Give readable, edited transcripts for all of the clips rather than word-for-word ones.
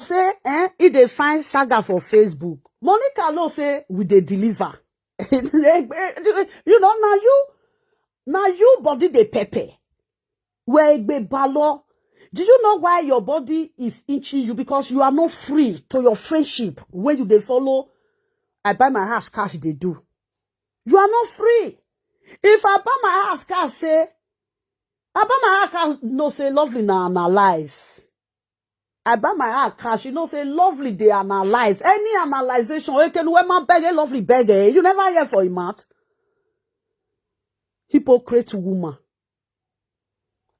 say, if they find saga for Facebook, Monica no say, we they deliver. You know, now you body they pepper. Where be balo. Do you know why your body is itching you? Because you are not free to your friendship. When you they follow, I buy my house cash, they do. You are not free. If I buy my house cash, say, I buy my house cash, no say lovely na analyze. I buy my house cash, you know say lovely they analyze. Any analyzation, you can wear my beg, lovely beg. You never hear for him, Matt. Hypocrite woman.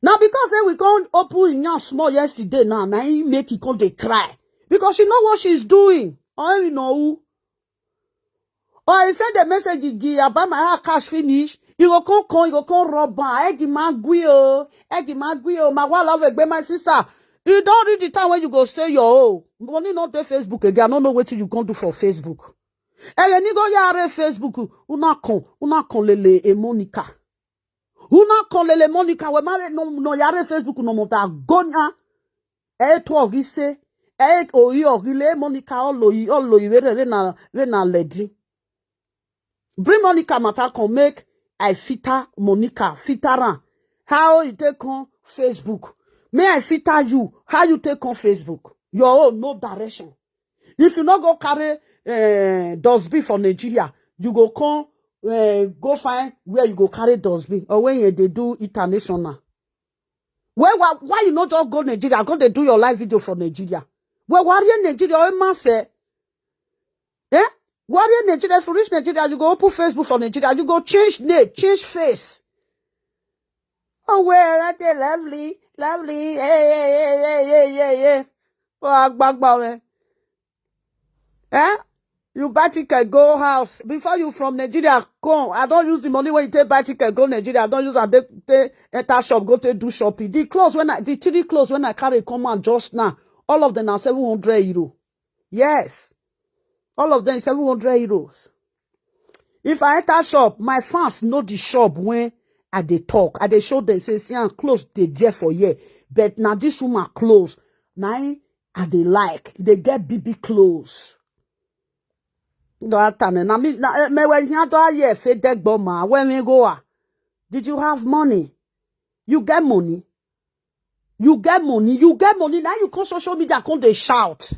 Now because we can't open in your small yesterday now he make it come they cry. Because she know what she's doing. Or you know who. Or I said the message you give about my house cash finish. You go come rubber. Eggy maguio. My wife love it, my sister. You don't read the time when you go stay your own. Money not the Facebook again. I don't know what you can do for Facebook. And you go yare Facebook. Una con lele e Monica. Una con lele Monica. We mare no yare Facebook no monta gonya. To gise. Oyi ogile Monica oloyi we na lady. Bring Monica matter can make I fitter Monica fitaran. How you take on Facebook? May I fitter you? How you take on Facebook? Your own no direction. If you not go carry dustbin for Nigeria, you go come go find where you go carry dustbin or when they do international. Why you not just go Nigeria? Go they do your live video for Nigeria. Well, why you Nigeria? Man say, why you Nigeria? For reach Nigeria, you go open Facebook for Nigeria. You go change name, change face. Oh well, that's lovely. Yeah. Oh, you buy ticket, go house. Before you from Nigeria, come. I don't use the money when you take buy ticket, go Nigeria. I don't use and enter shop, go to do shopping. The 3 clothes when I carry come out just now, all of them are 700 euro. Yes. All of them 700 euros. If I enter shop, my fans know the shop when I they talk. I they show them, say, see, I'm close, they there for year. But now this woman close. Now, I they like. They get BB clothes. Did you have money? You get money. Now you come social media, come they shout.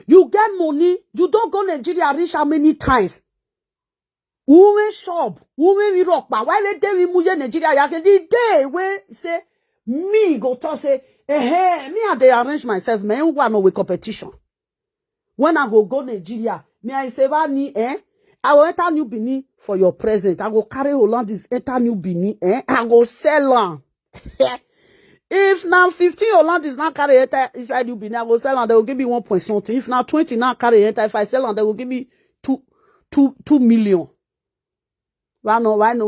You get money. You don't go Nigeria reach how many times? Women shop. Women rock. But why they we move Nigeria? The day where say me go to say, me I they arrange myself. Me who want no with competition. When I go Nigeria, me I say I will enter New Benin for your present. I go carry Holland this enter New Benin, I go sell on. If now 15 Holland is not carry enter inside New Benin, I go sell on. They will give me 1 point something. If now 20 now carry enter, if I sell on, they will give me 2 million. Why no rate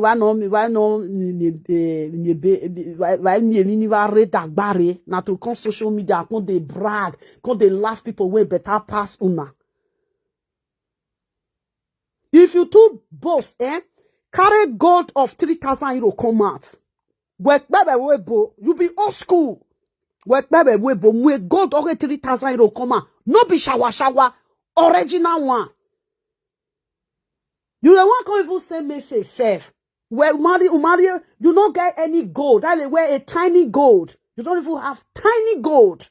that barry now to come social media, come they brag, come they laugh people way better pass una. If you two boss, carry gold of 3,000 euro come out. You be old school. Gold of 3,000 euro come out. No be shower, original one. You don't want to even say message self. Well, Mario, you don't get any gold. That they wear a tiny gold. You don't even have tiny gold.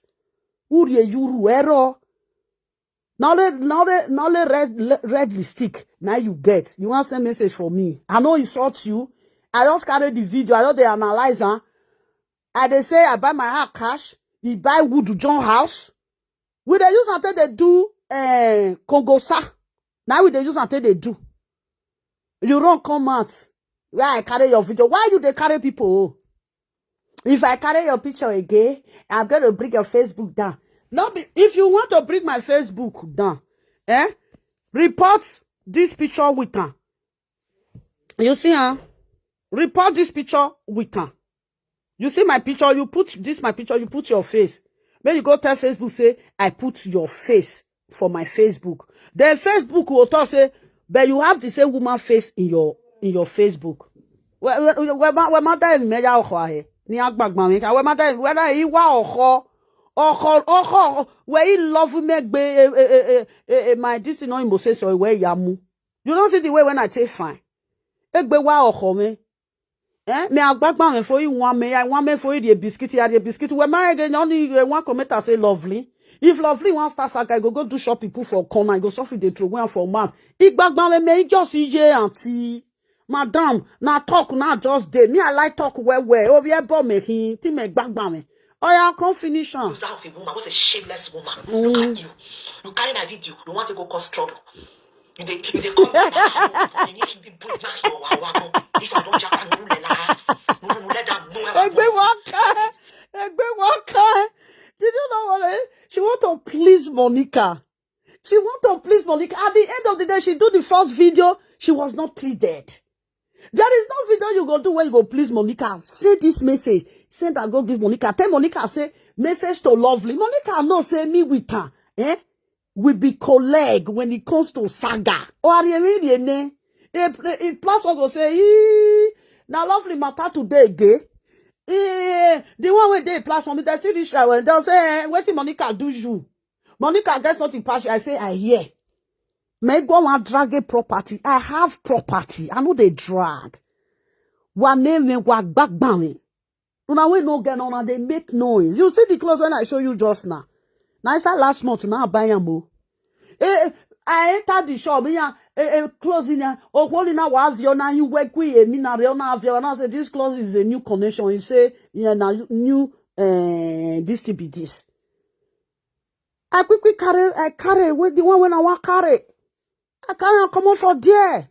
Now the red lipstick. Now you get. You want to send message for me. I know it's not you. I just carry the video. I know they analyze. And they say I buy my house cash. He buy wood to John house. We they use until they do Congo sa. Now we they use until they do. You don't come out where I carry your video. Why do they carry people? If I carry your picture again, I'm going to bring your Facebook down. No, if you want to bring my Facebook down, report this picture with her. You see, report this picture with her. You see my picture, you put this my picture, you put your face. Then you go tell Facebook, say, I put your face for my Facebook. Then Facebook will talk, say, but you have the same woman face in your Facebook. Whether he wa Oh, where he love me, my this is not in say so where yamu. You don't see the way when I take fine. Egbe wa oko me. Me agbagba for you one me for you the biscuit here the biscuit. When my again only one commenter say lovely. If lovely one start saga, go do shop people for corner, I go suffer the throw one for man. Igbagba me just ije auntie. Madam, na talk na just day. Me I like talk well. Oh yeah, but me he ti me gbagba me. Oh yeah, I can't finish on. You woman, what's a shameless woman? Look at you. You carry my video. You want to go cause trouble. You they come back. You need to be put back your wawa. This one don't jack and let them know. Egbe waka. Did you know what? She want to please Monica. She want to please Monica. At the end of the day, she do the first video. She was not pleased. There is no video you go do when you go please Monica. Say this message. Send her go give Monica. Tell Monica say message to Lovely. Monica no say me with her. We be colleague when it comes to saga. Or are you really ne? Plus one go say, now Lovely matter today gay. The one where they plus one, they see this shower. They'll say, what did Monica do you? Monica gets something passion. I say, I hear. May go and drag a property. I have property. I know they drag. One name what back banging. Now we no get on and they make noise. You see the clothes when I show you just now. Now I said last month now buy a mo. I entered the shop. Closing or holding a wavio now you work with me now and I said this clothes is a new connection. He say yeah now new this to be this. I quickly carry with the one when I want carry. I can't come on for there.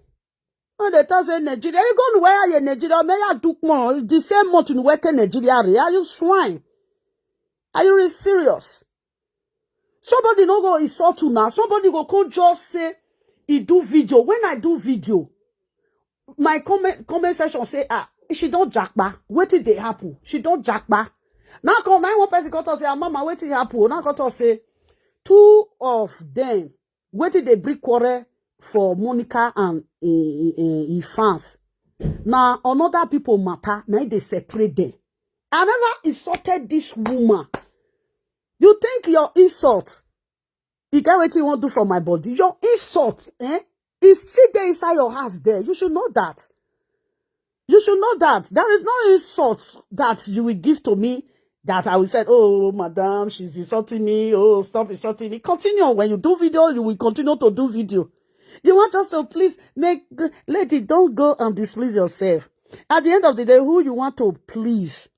When they tell say Nigeria, you go where you Nigeria, may I do more. The same month in work in Nigeria. Are you swine? Are you really serious? Somebody no go insult you now. Somebody go come just say he do video. When I do video, my comment section say she don't jackba. What did they happen? She don't jackba. Now come one person got to say mama what did happen? Now got to say two of them. What did they bring quarrel for Monica and fans? Now another people matter. Now they separate them. I never insulted this woman. You think your insult, you get what you want to do from my body? Your insult, is still there inside your house there. You should know that. You should know that. There is no insult that you will give to me that I will say, oh, madam, she's insulting me. Oh, stop insulting me. Continue. When you do video, you will continue to do video. You want us to please lady, don't go and displease yourself. At the end of the day, who you want to please?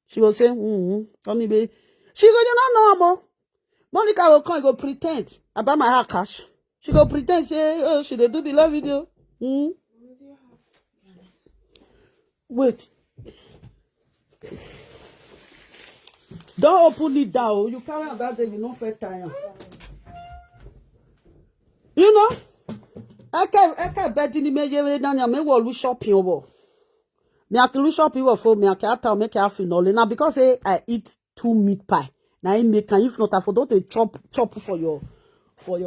She will say, only be. She go, you not know more. Monica will come and go pretend about my hair cash. She go pretend, say, oh, she did do the love video. Wait. Don't open it down. You carry out that day, you know, first time. You know? I can't bet in the major down your me will shopping over. Me I can shopping over for me. I can't tell make half in all. Now because I eat 2 meat pie. Now I make if not I forgot to chop for your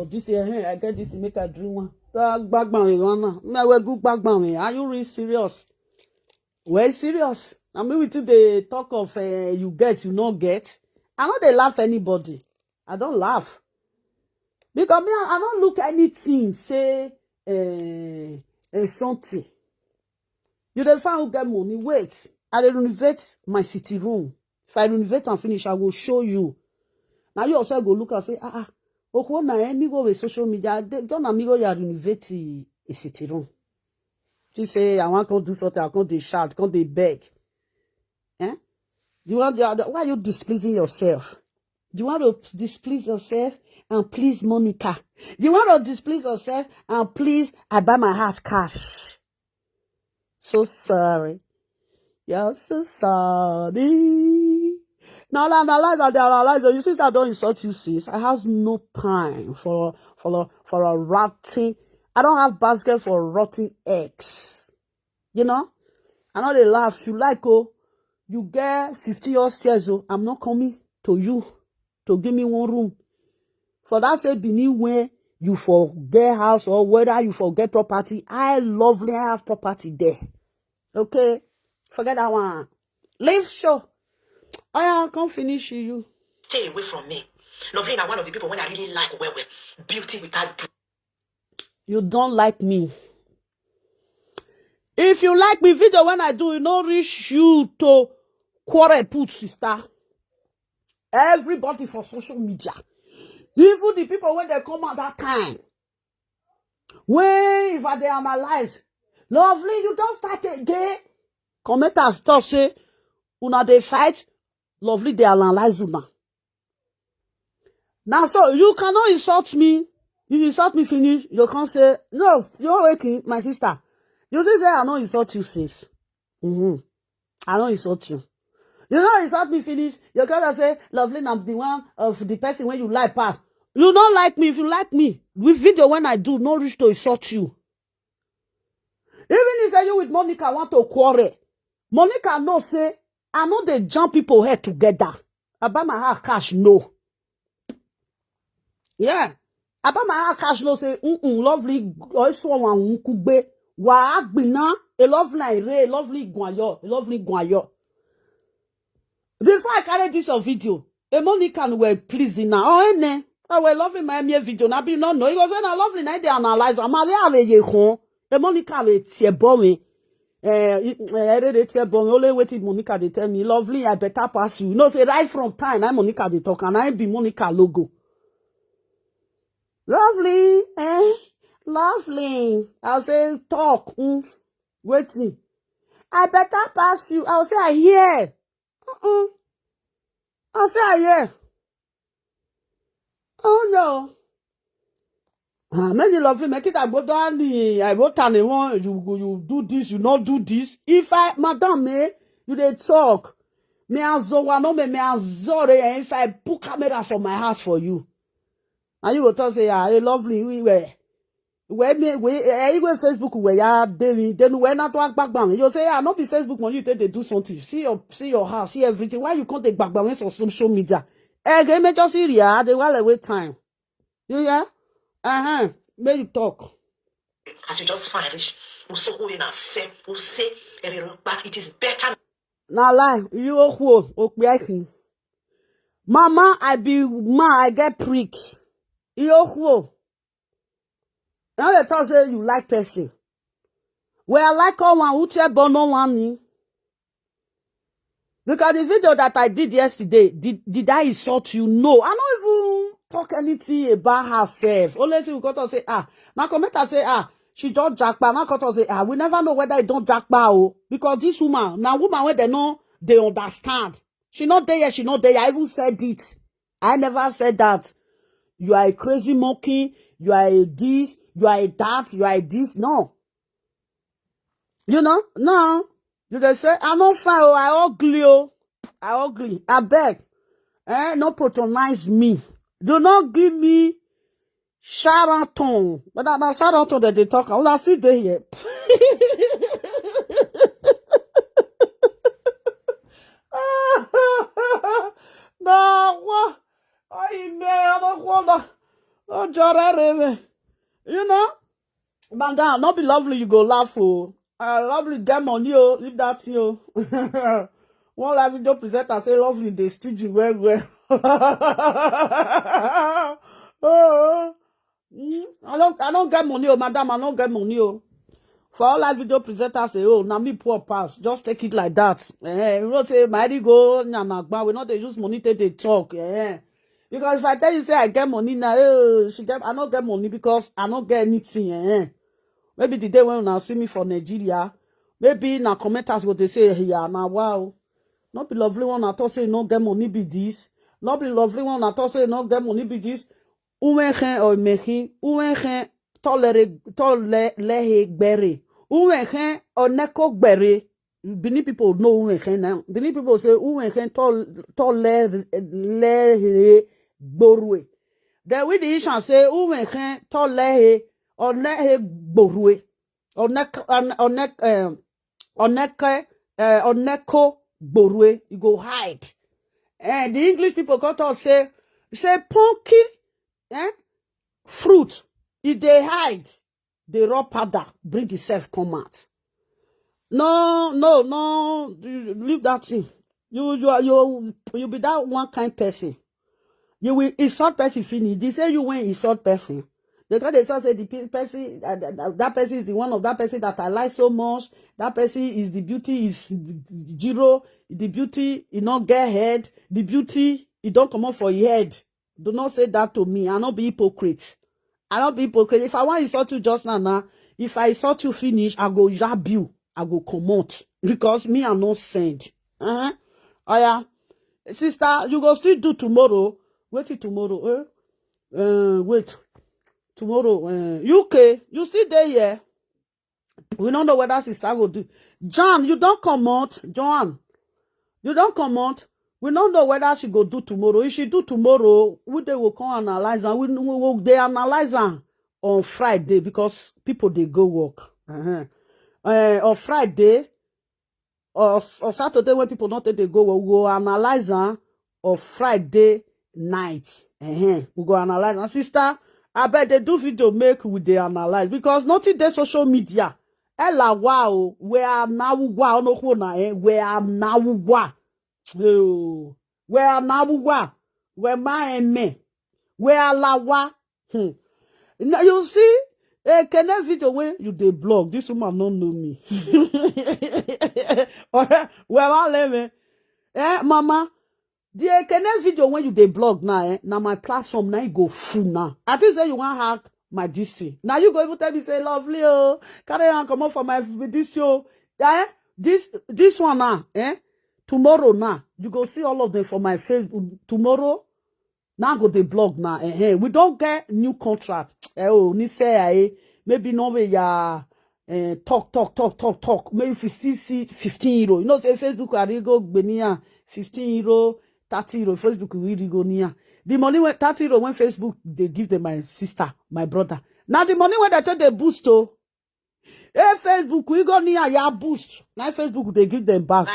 this here. I get this to make a drink one. Bag man, me we good bag man. Are you really serious? Well serious. I mean with you the talk of you get, you not get. I know they laugh anybody. I don't laugh. Because me, I don't look anything, say something. You don't find who get money. Wait. I will renovate my city room. If I renovate and finish, I will show you. Now you also go look and say, okay, na me go with social media. Don't amigo ya renovate a city room. You say I want to do something, I can't dey shout, can't dey beg. You want why are you displeasing yourself? You want to displease yourself and please Monica. You want to displease yourself and please I buy my heart cash. So sorry. You're so sorry. Now analyze. You see, I don't insult you, sis. I have no time for a rotting. I don't have basket for rotting eggs. You know? I know they laugh. You like, you get 50 years, I'm not coming to you to give me one room. For that say beneath where you forget house or whether you forget property, I have property there. Okay? Forget that one. Leave show. I can't finish you. Stay away from me. Lovely now one of the people when I really like well. Beauty without beauty. You don't like me. If you like me video when I do, you know reach you to quarrel put sister. Everybody for social media. Even the people when they come at that time. When if they analyze, lovely, you don't start again. Commenters start say, una they fight, lovely they analyze una. Now so you cannot insult me. If you insult me finish, you can't say, no, you're waking, my sister. You say I don't insult you, sis. I don't insult you. You know insult me finish, you can't say, lovely, I'm the one of the person when you like pass. You don't like me. If you like me, with video when I do, no reach to insult you. Even if you with Monica want to quarrel, Monica no say, I know they jump people head together. About my heart cash, no. Yeah. About my heart cash, no say, lovely, also one kugbe, wa agbina, a lovely re, a lovely guayo, a lovely guayo. Before I carry this on video, a Monica were pleasing now. Oh, ne. I will lovely my video. Now be not know. It was a lovely night they analyze. I'm have a home. A Monica with tear bombing. I read it tear bombing. Only waiting Monica they tell me, lovely, I better pass you. No, say right from time. I'm Monica they talk and I be Monica logo. Lovely, lovely. I'll say talk. Waiting. I better pass you. I'll say I hear. I'll say I hear. Oh no. Many lovely make it I go down I go turn one you do this, you not do this. If I madam you they talk. Me azowa no me azore and if I put camera from my house for you. And you will tell say yeah, lovely we go Facebook where ya then we not walk back down. You say not be Facebook when you take they do something. See your house, see everything. Why you can't take back down on social media? Game just Syria, they will wait time. You yeah? May you talk. As you just finish, it is better. Now lie, you who Mama, I be I get prick. You who? Now they tell say you like person. Well, I like all one who tell bono one. Because the video that I did yesterday, did I insult you? No, I don't even talk anything about herself. Only we got to say, now commenter say, she don't jackpa. Now got to say, we never know whether it don't jackpa. Because this woman, now woman where they know, they understand. She not there, she not there. I even said it. I never said that. You are a crazy monkey. You are a this. You are a that. You are a this. No. You know? No. You they say, I don't fine, I ugly, I ugly. I beg. No patronize me. Do not give me Sharaton. But that Sharaton that they talk, I will see there here. No, what? I don't want to. You know? But that not be lovely, you go laugh, lovely get money, leave that thing, One live video presenter say lovely in the studio well. I don't get money, madam, I don't get money, For all live video presenters say, now me poor pass, just take it like that. You know say my go we not they use money to they talk, Because if I tell you say I get money now, I don't get money because I don't get anything, Maybe the day when you see me for Nigeria, maybe na commenters what they say here now. Wow, not be lovely one at all say no get money be this. Not be lovely one at all say no get money be this. Uwenchen or mechi, uwenchen tolehe gbere, uwenchen or neko gbere. Benin people know uwenchen now. Benin people say uwenchen tolehe gborwe. Then we the Ishan say uwenchen tolehe. Oneke borue, oneko borue, you go hide. And the English people got to say pumpkin, fruit. If they hide, the raw powder bring itself come out. No, leave that thing. You be that one kind person. You will insult person finish. They say you went insult person. Because they say the person, that person is the one of that person that I like so much. That person is the beauty is zero. The beauty, you not get head. The beauty, it don't come out for your head. Do not say that to me. I not be hypocrite. I not be hypocrite. If I want to insult you just now, if I insult you finish, I go jab you. I go come out. Because me, I'm not send. Oh yeah. Sister, you go still do tomorrow. Wait till tomorrow. Wait. Tomorrow, UK, you still there, yeah? We don't know whether sister will do. John, you don't come out. John, you don't come out. We don't know whether she go do tomorrow. If she do tomorrow, they will come analyze and we will they analyze her on Friday because people they go work. On Friday or Saturday when people don't take they go work, we will analyze her on Friday night. We go analyze her. Sister, I bet they do video make with the analyze because nothing they social media. Ella wow, where now wow no hona where now wow. Oh, where now wow, where my me, where la wa. Now you see, can that video when you dey blog? This woman don't know me. Where I live, mama. The connect video when you dey blog now, now my platform now you go full now. I think say you want hack my DC. Now you go even tell me say lovely oh, carry on come up for my this show. This one now, tomorrow now you go see all of them for my Facebook tomorrow. Now go the blog now. We don't get new contract. Ni say maybe no way ya. Talk. Maybe if you see 15 euro. You know, say Facebook, I go Benia 15 euro, 30 euro. Facebook, we really go near. The money when 30 euro when Facebook, they give them my sister, my brother. Now the money when they tell they boost, Facebook, we go near ya boost. Now Facebook, they give them back.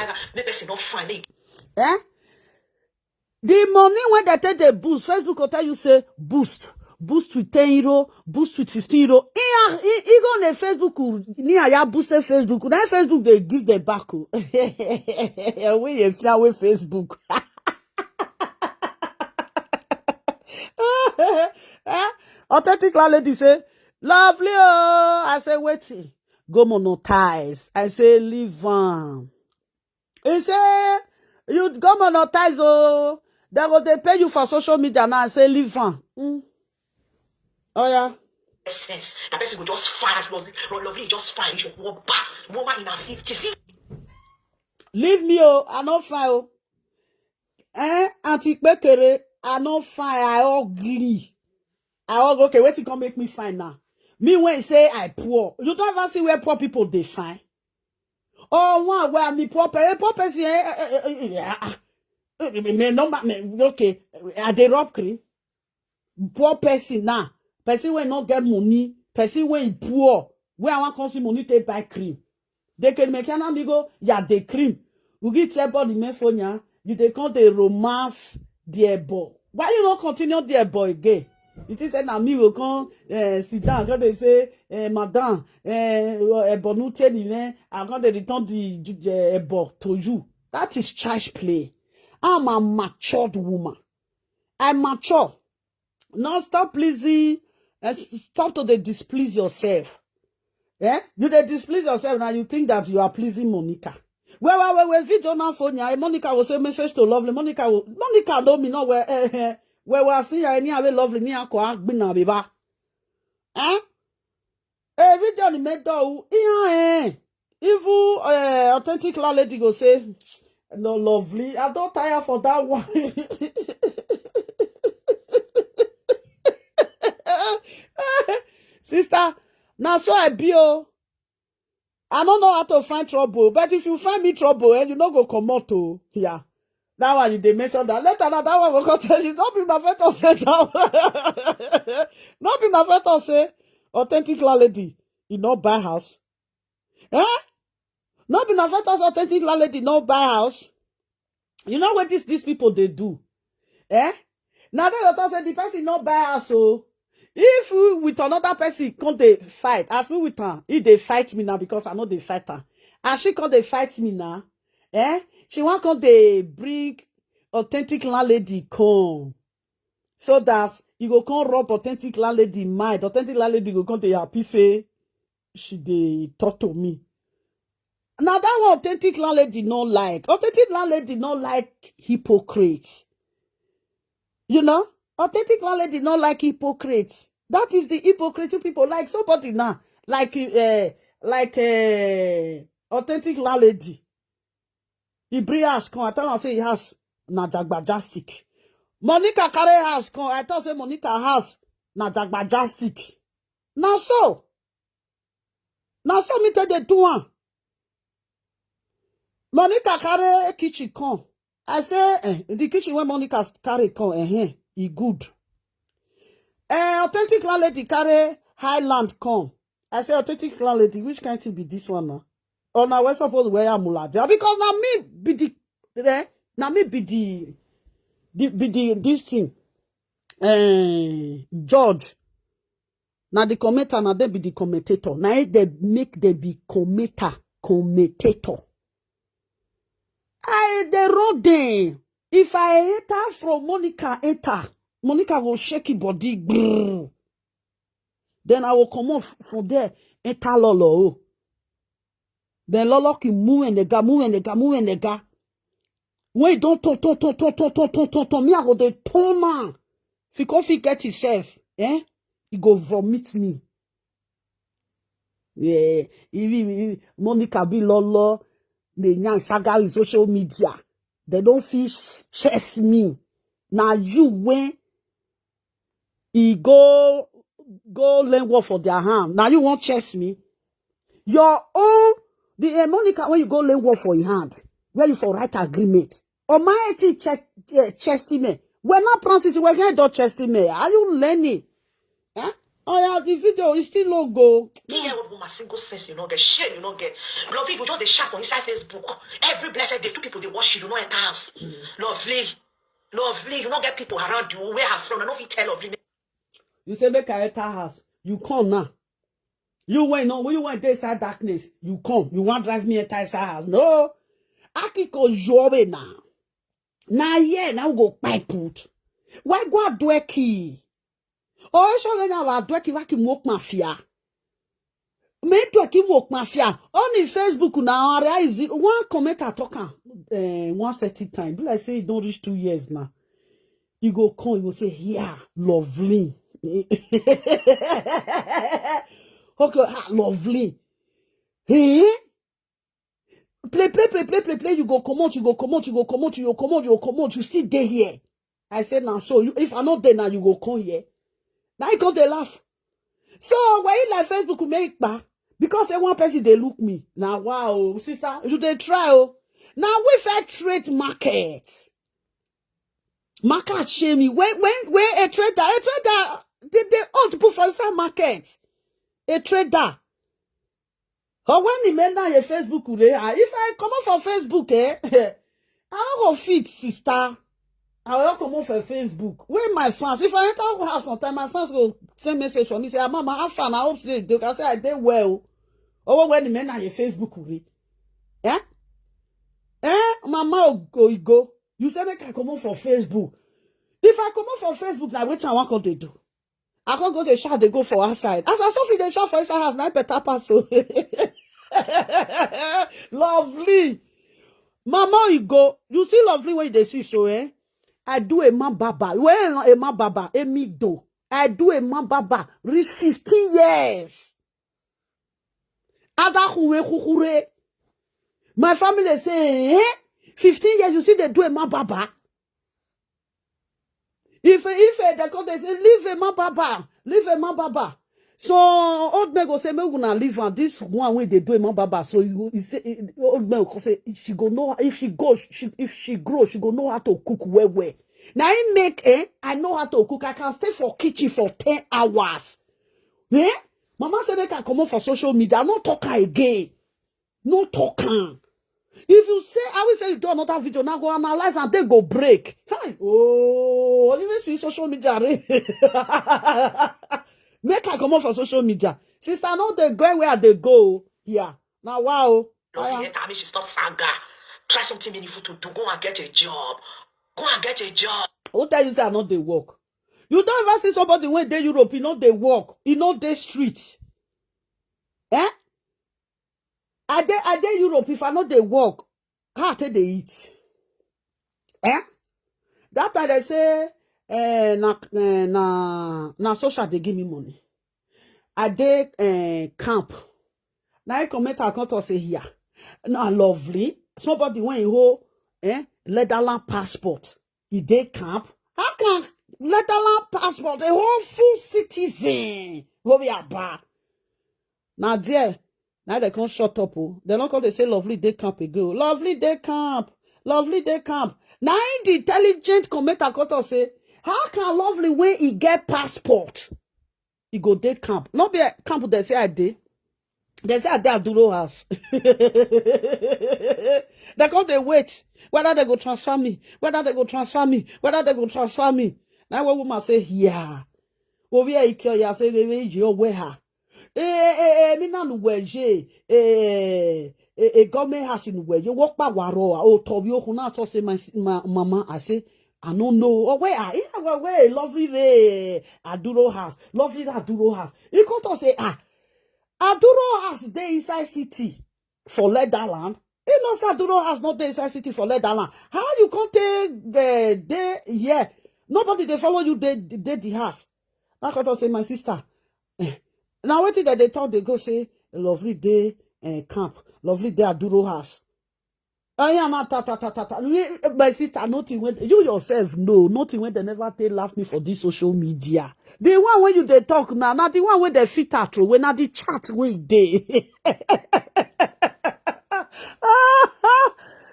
The money when they tell they boost, Facebook will tell you say boost with 10 euro, boost with 15 euro. He go on Facebook, near ya boost Facebook. Now Facebook they give them back. We with Facebook. Authentic lady say, lovely oh. I say waiting. Go monetize. I say leave on. He say you go monetize oh. They pay you for social media now. I say leave on. Oh yeah. Sense. That person will just fine as lovely, just fine. You should walk back. Woman in her 50s. Leave me, oh, I not fine, oh. Auntie Bekere, I not fine, I ugly. Okay, wait till come make me fine now. Me when say I poor. You don't ever see where poor people they fine. Oh, one where me poor person, okay, I they rob cream. Poor person now. Person when not get money, person when poor, where I want consume money to buy cream. They can make an amigo, yeah, the cream. You get your body mefonia, you they call the romance dear boy. Why you not continue dear boy again? It is an amigo come sit down, because they say, madam, bonute, I'm going to return the boy to you. That is child's play. I'm a matured woman. I'm mature. Now stop pleasing. Stop to displease yourself. You displease yourself now. You think that you are pleasing Monica. Well, video now phone ya. Monica will say message to lovely. Monica don't me know where we see ya any other lovely ni ako agbina biba. Video ni made do. Even authentic lady go say no lovely. I don't tire for that one. Sister, now so I be oh. I don't know how to find trouble, but if you find me trouble, you not go come out to yeah. That one they mention that later that one will come tell you. Not be my friend to say that. Not be my friend to say authentic lady, you not buy house. Not be my friend to say authentic lady, not buy house. You know what these people they do? Now they say the person not buy house so. If we with another person come they fight, ask me with her, if they fight me now because I know they fight her. And she come they fight me now, she want come they bring authentic landlady come. So that you go come rub authentic landlady mind. Authentic landlady go come to happy say she dey talk to me. Now that one authentic landlady not like. Authentic landlady not like hypocrites. You know? Authentic landlady not like hypocrites. That is the hypocrite people like somebody now. Like authentic landlady. He bring house come. I tell him say he has na jagbajastic. Monica carry house come. I thought say Monica house na jagbajastic. Now so me tell the do one. Monica carry kitchen come. I say the kitchen when Monica carry come e good. Authentic landlady carry Highland come. I say authentic landlady, which kind thing be this one now? Or now we're supposed to wear muladia because now me be the this thing. George. Now the commentator, now they be the commentator. Now they make they be commentator. They wrote them. If I enter from Monica will shake it body. Brrr. Then I will come off from there, enter Lolo. Then Lolo can move and the ga. When you don't turn, me I go the turn man. If he get himself, he go vomit me. Yeah, Monica be Lolo. The young saga in social media. They don't feel chase me. Now you when he go learn work for their hand. Now you won't chase me. Your own the Monica when you go learn work for your hand, where you for write agreement. Or my chase me. We're not processing. We're going to chase me. Are you learning? Eh? Oh yeah, the video is still logo. Yeah, what woman single sense, you know, get shame, you know, get love people just the shout on inside Facebook. Every blessed day, two people they watch you, you know, enter house. Lovely, you don't get people around you. Where have from? I don't fit tell lovely. You say make I enter house. You come now. You went no, when you went inside darkness, you come. You want drive me enter inside house. No. Akiko jobe now. Now yeah, now go pipe put. Why go do a key? Oh, so then I do a key waki walk mafia. Me do a key walk mafia. On his Facebook now, is it one commenter talking 130 time. Do I say it don't reach 2 years now? You go come, you go say, yeah, lovely. Okay, lovely. Hey? Play. You go come out. You still there here. I said, now, so you, if I'm not there now, you go come here. Now you go they laugh. So when you like Facebook make back, because one person they look me. Now wow, sister, you they try oh. Now we fair trade market. Market shame me. When a trader, they ought to put for inside market. A trader. Or when the men down your Facebook, if I come off for Facebook, I don't go fit, sister. I will come off for Facebook. When my fans, if I enter house sometime, my fans go send message for me, say, Mama, have fun. I hope they can say I did well. Or when the men down your Facebook, Mama go. You say make I come off for Facebook. If I come off for Facebook, now which I want to do? I can't go to shop, they go for outside. As I saw they shop for inside house, now better pass. Lovely. Mama, you go. You see lovely when they see so, I do a man baba. Where a man baba? A me do. I do a man baba. Reach 15 years. Ada huwe. My family say, 15 years, you see they do a man baba. If they come, they say, leave a man baba. So old man go say, me gonna leave and this one way they do a man baba. So you say old man go say she go know if she grows, she go know how to cook well. Now I make I know how to cook. I can stay for kitchen for 10 hours. Mama said they can come out for social media. No talking again. No talking. If you say, I will say you do another video, now go analyze and they go break. Hi. Oh, you see social media. Make I come off for social media. Sister, not the go where they go. Yeah. Now, wow. Tell me she stop saga. Try something meaningful to do. Go and get a job. Who tell you say I not they work? You don't ever see somebody when they Europe, you know they walk, you know they street. Eh? I dey Europe, if I know they walk, how they eat? Eh? That time they say, na social they give me money. I dey camp. Now I comment account or say here. Now lovely. Somebody when you hold Netherlands passport. He dey camp. How can Netherlands passport a whole full citizen? Go be bad. Now there, now they can't shut up. Oh. They not call they say lovely day camp again. Lovely day camp. Lovely day camp. Now the intelligent comment account say, how can lovely when he get passport? He go day camp. Not be a camp they say I dey. They say I dey Aduro house. They come they wait. Whether they go transfer me. Whether they go transfer me. Whether they go transfer me. Now one woman say, yeah. Over here, ya say, we ha. Mi na nuweje. Government house in nuweje. Walk by waro. Oh, Toby, oh, na so say my mama. I say, I don't know. Oh, where, lovely day. Aduro house. Lovely Aduro house. He come to say, Aduro has dey inside city for Netherlands. He knows Aduro has not dey inside city for Netherlands. How you can't take the day here? Nobody they follow you the house. That can say my sister. Now what that they thought they go say lovely day camp, lovely day Aduro house. My sister, nothing when you yourself know, nothing when they never they laugh me for this social media. The one when you they talk now, not the one when they fit at when not the chat when they.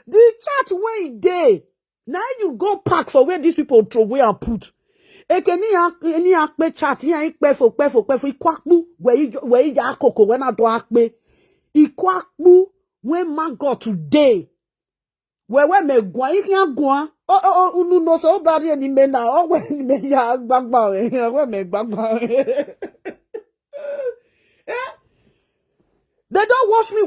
The chat when they. Now you go pack for where these people throw away and put. Any akpe chat, ya ikpefo, ikwakbu, where you akoko when I do akpe. Ikwakbu, when man got today. Where me gwa ikia gwa unu no so bari ni me na o we ni me ya gbagba we me gbagba they don't wash me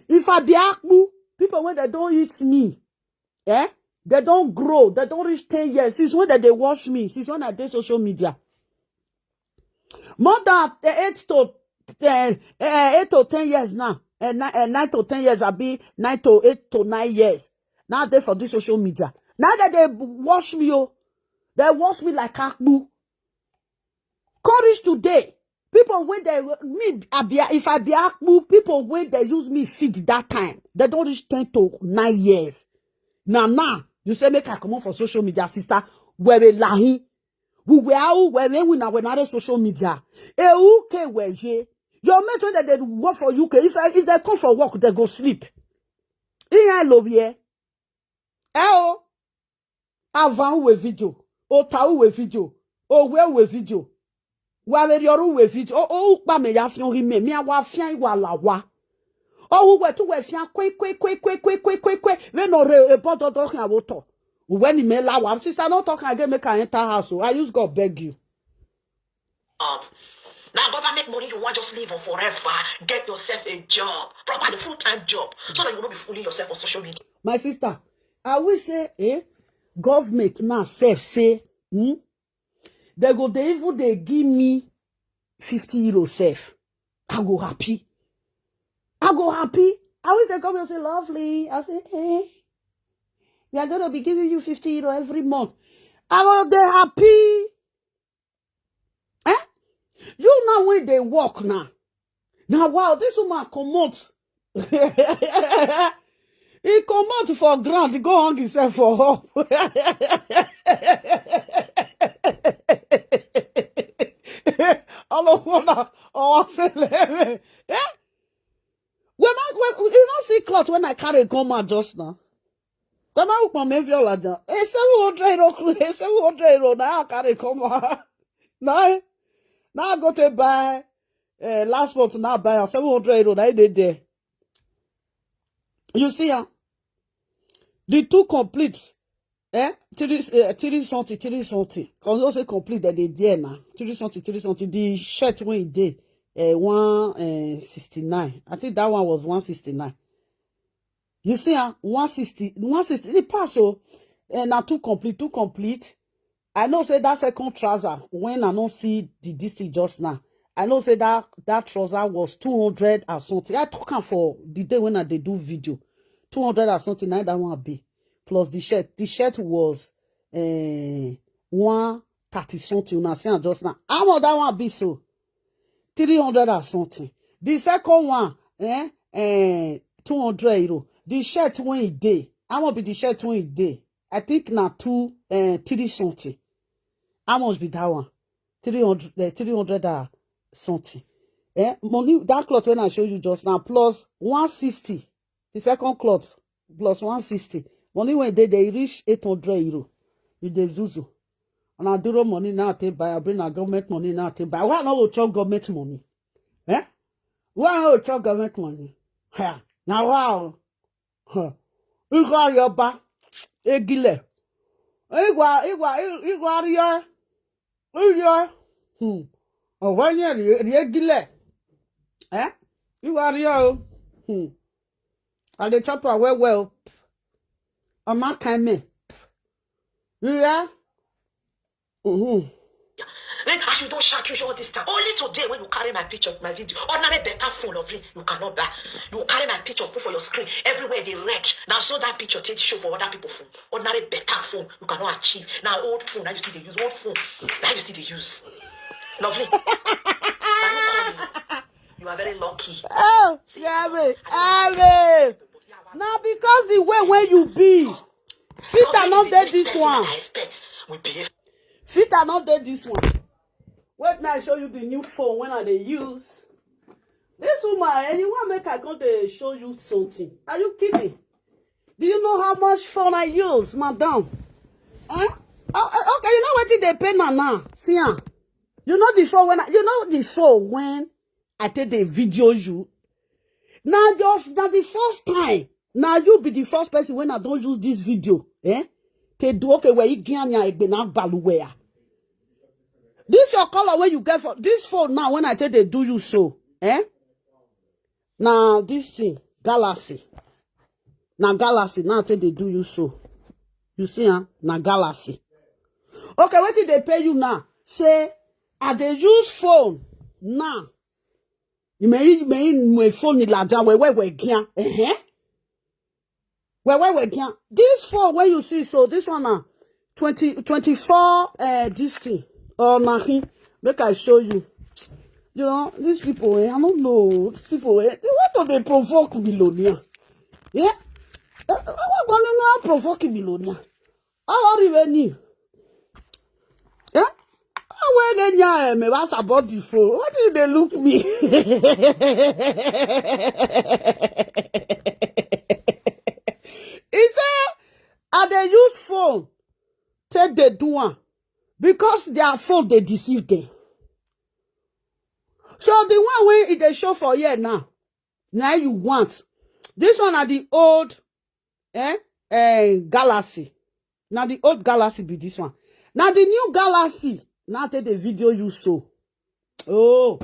if I be akbu people when they don't eat me they don't grow they don't reach 10 years since when they wash me since when I do social media more than 8 to 10 years now. 9 to 10 years, I be 9 to 8 to 9 years. Now they for this social media. Now that they wash me, they wash me like akbu. Courage today. People when they me, if I be akbu, people when they use me feed that time, they don't reach 10 to 9 years. Now, you say make I come on for social media, sister. Where we lahi, we now when social media. Your mate when they work for UK, if they come for work, they go sleep. I love you. Avant ou video. O ta ou video. O we video. Wa le yoru we video. O pa me ya fion rime. Mi a wa fian wa la wa. O we tu we fian kwe. We no re bodo do kan woto. When ni me la wa. Sister no talk again make I enter house. I use God beg you. Now, government make money, you want just live on forever. Get yourself a job, proper full-time job, so that you will not be fooling yourself on social media. My sister, I will say, government now say, they go, they give me 50 euros safe. I go happy. I will say, government say, lovely. I say, we are going to be giving you 50 euros every month. I go, they happy. You know when they walk now. Now, wow, this woman come out. He come out for ground. He go hang himself for hope. All of one, oh, say, you don't see cloth when I carry come out just now. The man who come in feel like that. 700 euro now I carry come out. Now I go to buy last month now buy 700 euro. Now they there. You see, the two complete. 3 something. Quand on say complete that they there now. 3 something. The shirt when they 169. I think that one was 169. You see, 160. The pass now two complete. I know say that second trouser, when I don't see the DC just now, I know say that trouser was 200 or something. I talk am for the day when they do video. 200 or something, now that one be. Plus the shirt. The shirt was 130 something. Una see am just now. How much that one be so? 300 or something. The second one, 200 euro. The shirt when it day. How much be the shirt when it day? I think now 3 something. How much be that one? 300 or something. Money, that cloth when I show you just now, plus 160. The second cloth, plus 160. Money when they reach 800 euro. You dey zuzu. And I do money now take buy. I bring a government money now take buy. Why not go chop government money? Why not go chop government money? Now wow. You got your back. Egile. Igwa ria. Ria. Oh, when you egile. Igwa ria. And the chopper well. A man came in. Yeah. Then as you don't shout you all this time. Only today when you carry my picture, my video, ordinary better phone of it, you cannot buy. You carry my picture, put for your screen. Everywhere they wreck. Now so that picture take show for other people phone. Ordinary better phone, you cannot achieve. Now old phone, now you see they use old phone. Now you see they use. Lovely. You are very lucky. Oh, yeah, now because the way when you be, fit are not there this one. I expect we pay. Fit are not there this one. Wait now I show you the new phone when I they use. This woman, anyone make I go to show you something. Are you kidding? Do you know how much phone I use, madam? Okay, you know what they pay now? See ya. You know the phone when I take the video you. Now the first time. Now you be the first person when I don't use this video. Te do okay where you get na baluwea. This your color when you get for this phone now when I tell they do you so. Now this thing, Galaxy. Now Galaxy, now tell they do you so. You see, now Galaxy. Okay, what did they pay you now? Say, they use phone now. You may my phone la down where can. Where can. This phone when you see so this one now 24 this thing. Oh nothing. Make I show you. You know, these people, I don't know. These people, they want to they provoke millionaire. Yeah? What going to provoke millionaire? How are you revenue? Yeah? How when you me what's about the phone? What do they look me? He said, they use phone. Take the do one. Because their phone, they deceive them. So the one way they show for here now you want. This one are the old Galaxy. Now the old Galaxy be this one. Now the new Galaxy, now take the video you saw. Oh.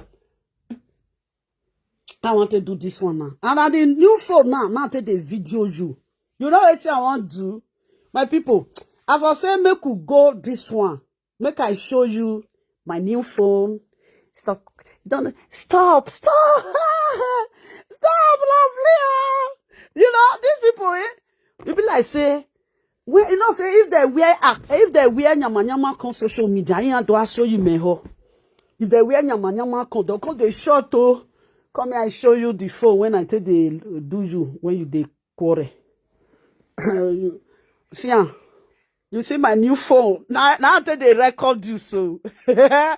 I want to do this one now. And now the new phone now take the video you. You know what I want to do? My people, if I say make you go this one, make I show you my new phone. Stop. Stop. Stop, lovely. You know, these people, you be like, say, well, you know, say, if they wear nyama on social media, you do I show you meho. If they wear nyama on, don't come they short to, come here, I show you the phone when I tell they do you, when you they quarrel. See, you see my new phone. Now they record you so. You know,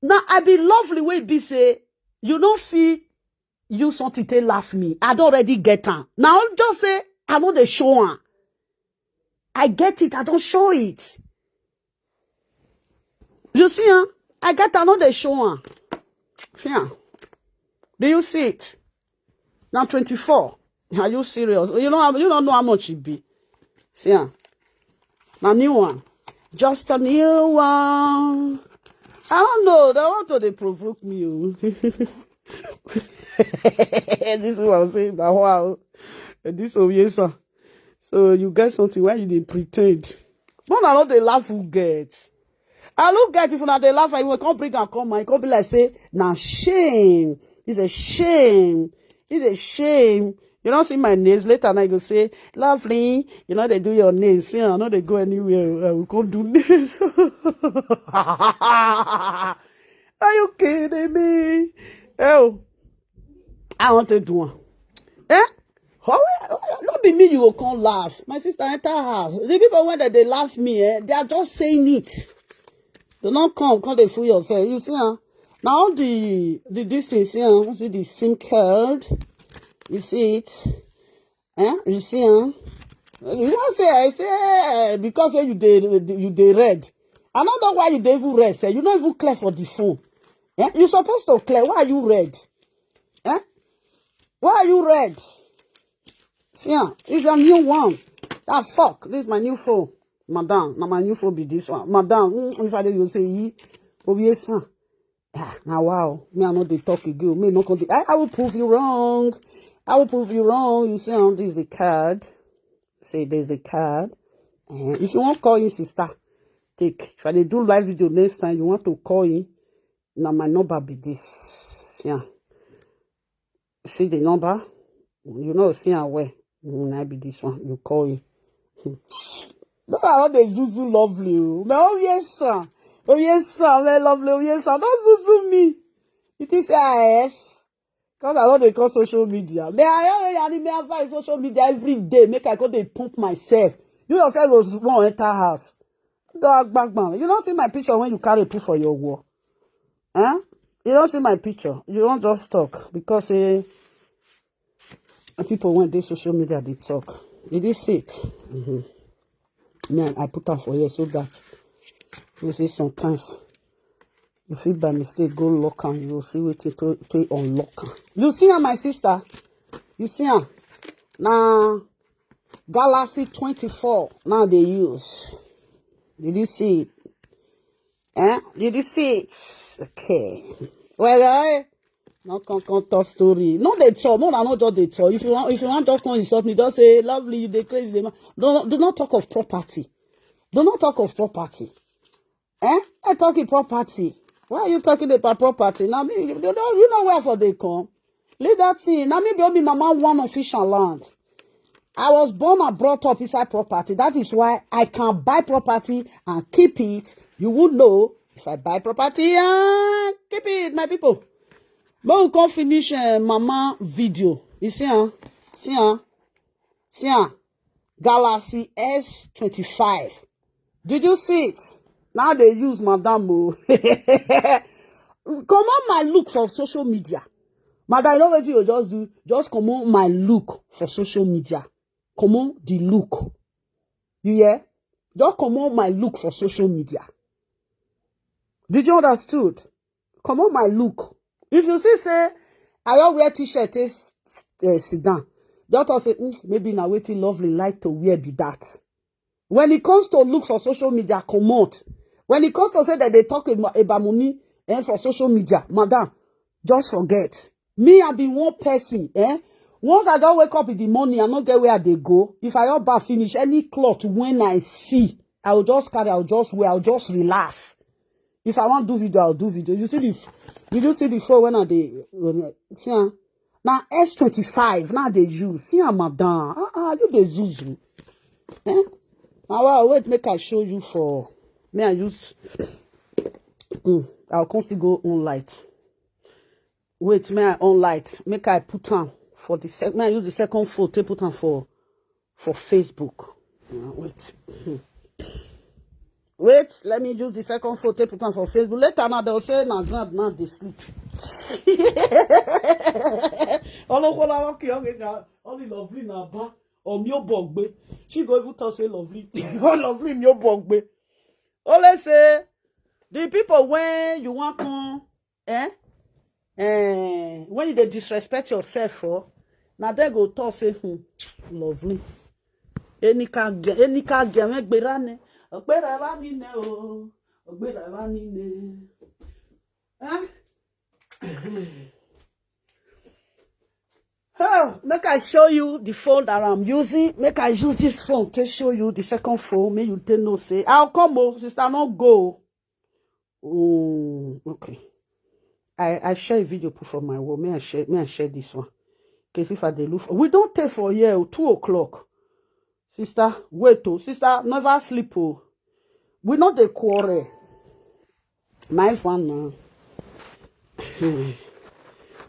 now I be lovely way be say, you know, feel you something to laugh me. I don't already get her. Now just say, I know they show her. I get it, I don't show it. You see, I get another show her. Yeah. Do you see it? Now 24. Are you serious? You don't know how much it be. See, now new one. Just a new one. I don't know. They want to provoke me. This is what I'm saying. Now, wow. This is yes, sir. So you get something where you didn't pretend. But I know they laugh who get. I look get if they laugh, I will come bring and come, and come be like say, now shame. It's a shame. It's a shame. You don't see my nails later, and I go say, lovely. You know they do your nails. See, I know they go anywhere. We can't do nails. Are you kidding me? Oh, I want to do one. Eh? Not be me, you will come laugh. My sister enter house. The people when they laugh me, they are just saying it. Do not come they fool yourself. You see, now the distance here, see the SIM card. You see it? You see, You don't say, I say, because you they read. I don't know why you they even read, say. You don't even clear for the phone. You're supposed to clear. Why are you read? Why are you read? See, it's a new one. That fuck. This is my new phone. Madam, now my new phone be this one. Madam, if I you say, oh yes, now wow. Me I know they talk again. Me no I will prove you wrong. I will prove you wrong. You see, this is the card. Say there's the card. If you want to call your sister, take. If I do live video next time, you want to call in. Now my number be this. See the number. You know, see where. I be this one. You call in. No, I want the Zuzu lovely. Oh yes, sir. Oh yes, sir. Very lovely. Oh yes, sir. Don't Zuzu me. It is AF. Because I know they call social media. Me, I already find social media every day. Make I go they pump myself. You yourself was one enter house. Dog back man. You don't see my picture when you carry put for your wall. You don't see my picture. You don't just talk. Because people when they social media they talk. Did you see it? Man, I put up for you so that you see sometimes you feel by mistake go lock and you will see what to unlock. You see her, my sister? You see her? Now Galaxy 24 now they use. Did you see it? Did you see it? Okay. Well, no come talk story. No they talk. No, not just they talk. If you want to come insult me, just say lovely. You they crazy. Do not talk of property. Do not talk of property. I talking property. Why are you talking about property? Now me, you know where for they come. Leave that thing. Now me be mama one official land. I was born and brought up inside property. That is why I can buy property and keep it. You would know if I buy property and keep it, my people. But we can't finish mama video. You see, see, Galaxy S25. Did you see it? Now they use Madam. Come on, my look for social media. Madam, you know what you just do? Just come on my look for social media. Come on the look. You hear? Just come on my look for social media. Did you understood? Come on my look. If you see, say, I don't wear t-shirt, sit down. Doctor say, maybe now waiting lovely like to wear be that. When it comes to look for social media, come out. When it comes to say that they talk about money for social media, madam, just forget. Me, I be one person, Once I just wake up in the morning, I don't get where they go. If I all finish any cloth when I see, I will just carry, I will just wear, I will just relax. If I want to do video, I'll do video. You see the phone when I see now S25 now they use. See madam. You the Zuzu. Now wait, make I show you for me. I use I'll constantly go on light. Wait, may I on light? Make I put on for the second. May I use the second photo put on for Facebook. Wait. Wait, let me use the second photo put on for Facebook. Later now they'll say now they sleep. Only lovely now, ba or mio bogbe. She go even talk say lovely. Oh lovely mio bogbe. Oh let's say the people when you want come, when you disrespect yourself for, now they go talk say lovely. Any can get make berane. Ogbera ba ni ne o. Ogbera ba ni ne. Oh, make I show you the phone that I'm using. Make I use this phone to show you the second phone. Make you tell no say. I'll come, oh, sister, not go. Okay. I share a video proof of my wall. May I share this one? Case if I dey look for, we don't take for here 2:00. Sister, wait oh, sister, never sleep oh. We not dey quarrel. My phone now.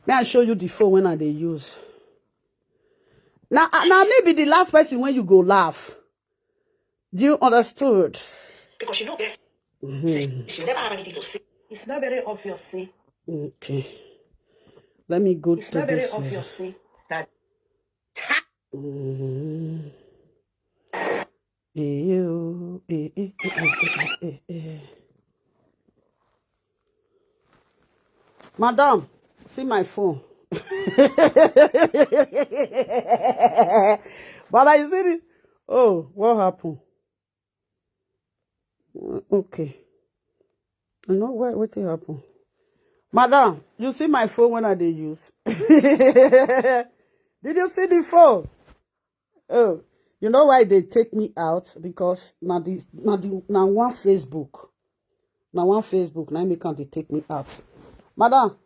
May I show you the phone when I dey use? Now maybe the last person when you go laugh. Do you understood? Because she know best. She never have anything to say. It's not very obvious, see. Okay. Let me go It's to not very this obvious, see. That Madam, see my phone. But I see it. Oh, what happened? Okay. You know what happened? Madam, you see my phone when I dey use? Did you see the phone? Oh, you know why they take me out? Because now one Facebook. Now one Facebook. Now make they take me out. Madam.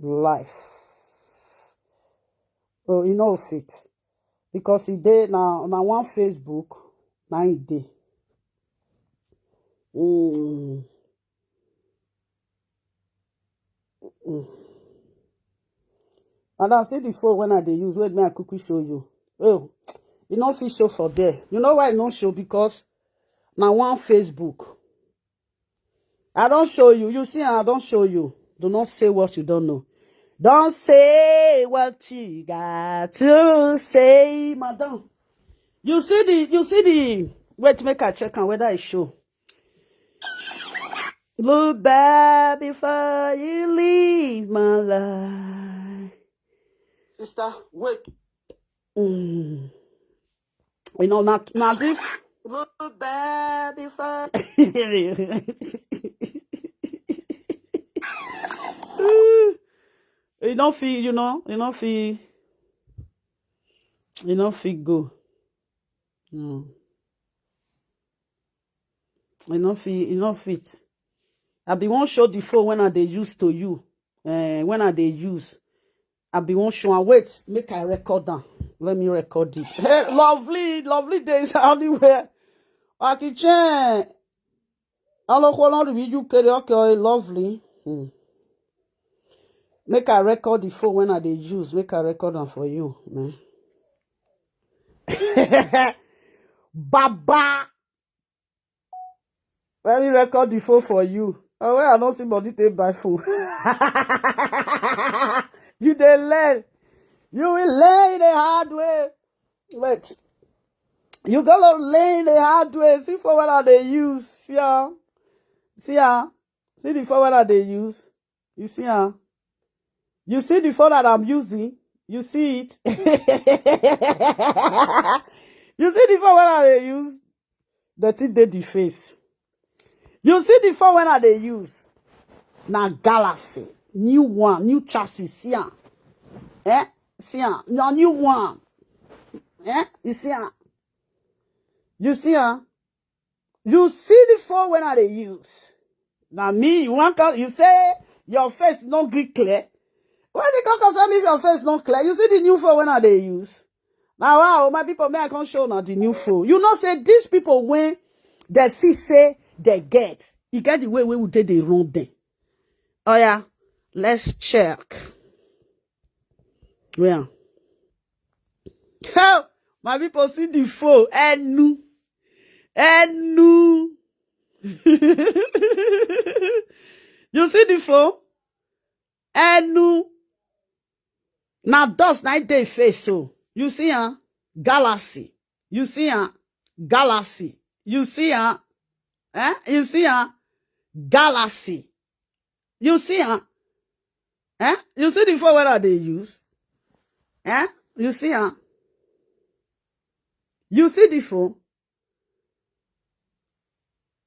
Life. Oh, you know fit. Because he did now one Facebook. Now he did. Madam, see the phone when I dey use. Wait, me I quickly show you. Oh, you know fit show for there. You know why I don't show? Because now one Facebook. I don't show you. You see, I don't show you. Do not say what you don't know. Don't say what you got to say, madam. You see the. Wait, make I check on whether I show. Look back before you leave my life. Sister, wait. You know, not this. Look back before. You don't feel, you don't feel go. No. You don't fit. I be won't show the phone when I dey use to you. When I dey use. I be won't show and wait, make I record down. Let me record it. Hey, lovely days anywhere. Akichen. Hello, hold on to you okay, lovely. Make I record the phone when I dey use. Make I record them for you, man. Baba. Let me record the phone for you. Oh, well, I don't see body take by phone. You dey learn. You will learn the hard way. Wait. You gotta learn the hard way. See for what they use. See how? See how? See the phone that they use. You see how? You see the phone that I'm using? You see it? You see the phone that they use? The thing did the face. You see the phone that they use? Now Galaxy. New one. New chassis. See how? See how? Your new one. You see how? You see how? You see the phone when they use. Now me, you say your face not clear. Why they can't concern me if your face not clear? You see the new phone when they use. Now wow, my people, I can't show now the new phone. You know, say these people when they feel say they get. You get the way we would take the wrong thing. Oh yeah, let's check. Where? How my people see the phone? Enu. You see the phone? Enu. Now dust night day face so. You see Galaxy. You see Galaxy. You see You see Galaxy. You see You see the phone where they use? You see You see the phone?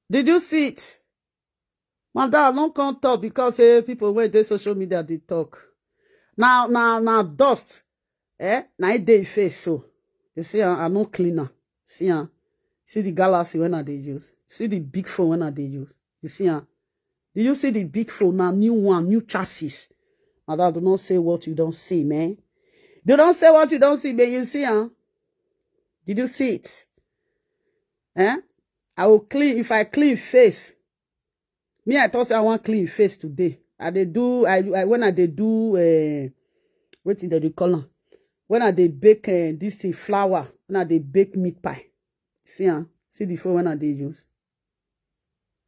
Did you see it? Madam, don't come talk because people when they social media they talk. Now dust. Now it dey face so. You see, I no cleaner. See the Galaxy when I they use. See the big phone when I they use. You see, do you see the big phone now? New one, new chassis. Madam, do not say what you don't see, man. Do not say what you don't see, but you see, Did you see it? I will clean if I clean face. Me, I thought I want clean face today. I when I they do what did they call them? When I they bake this thing flour, when I they bake meat pie. See the phone when I they use.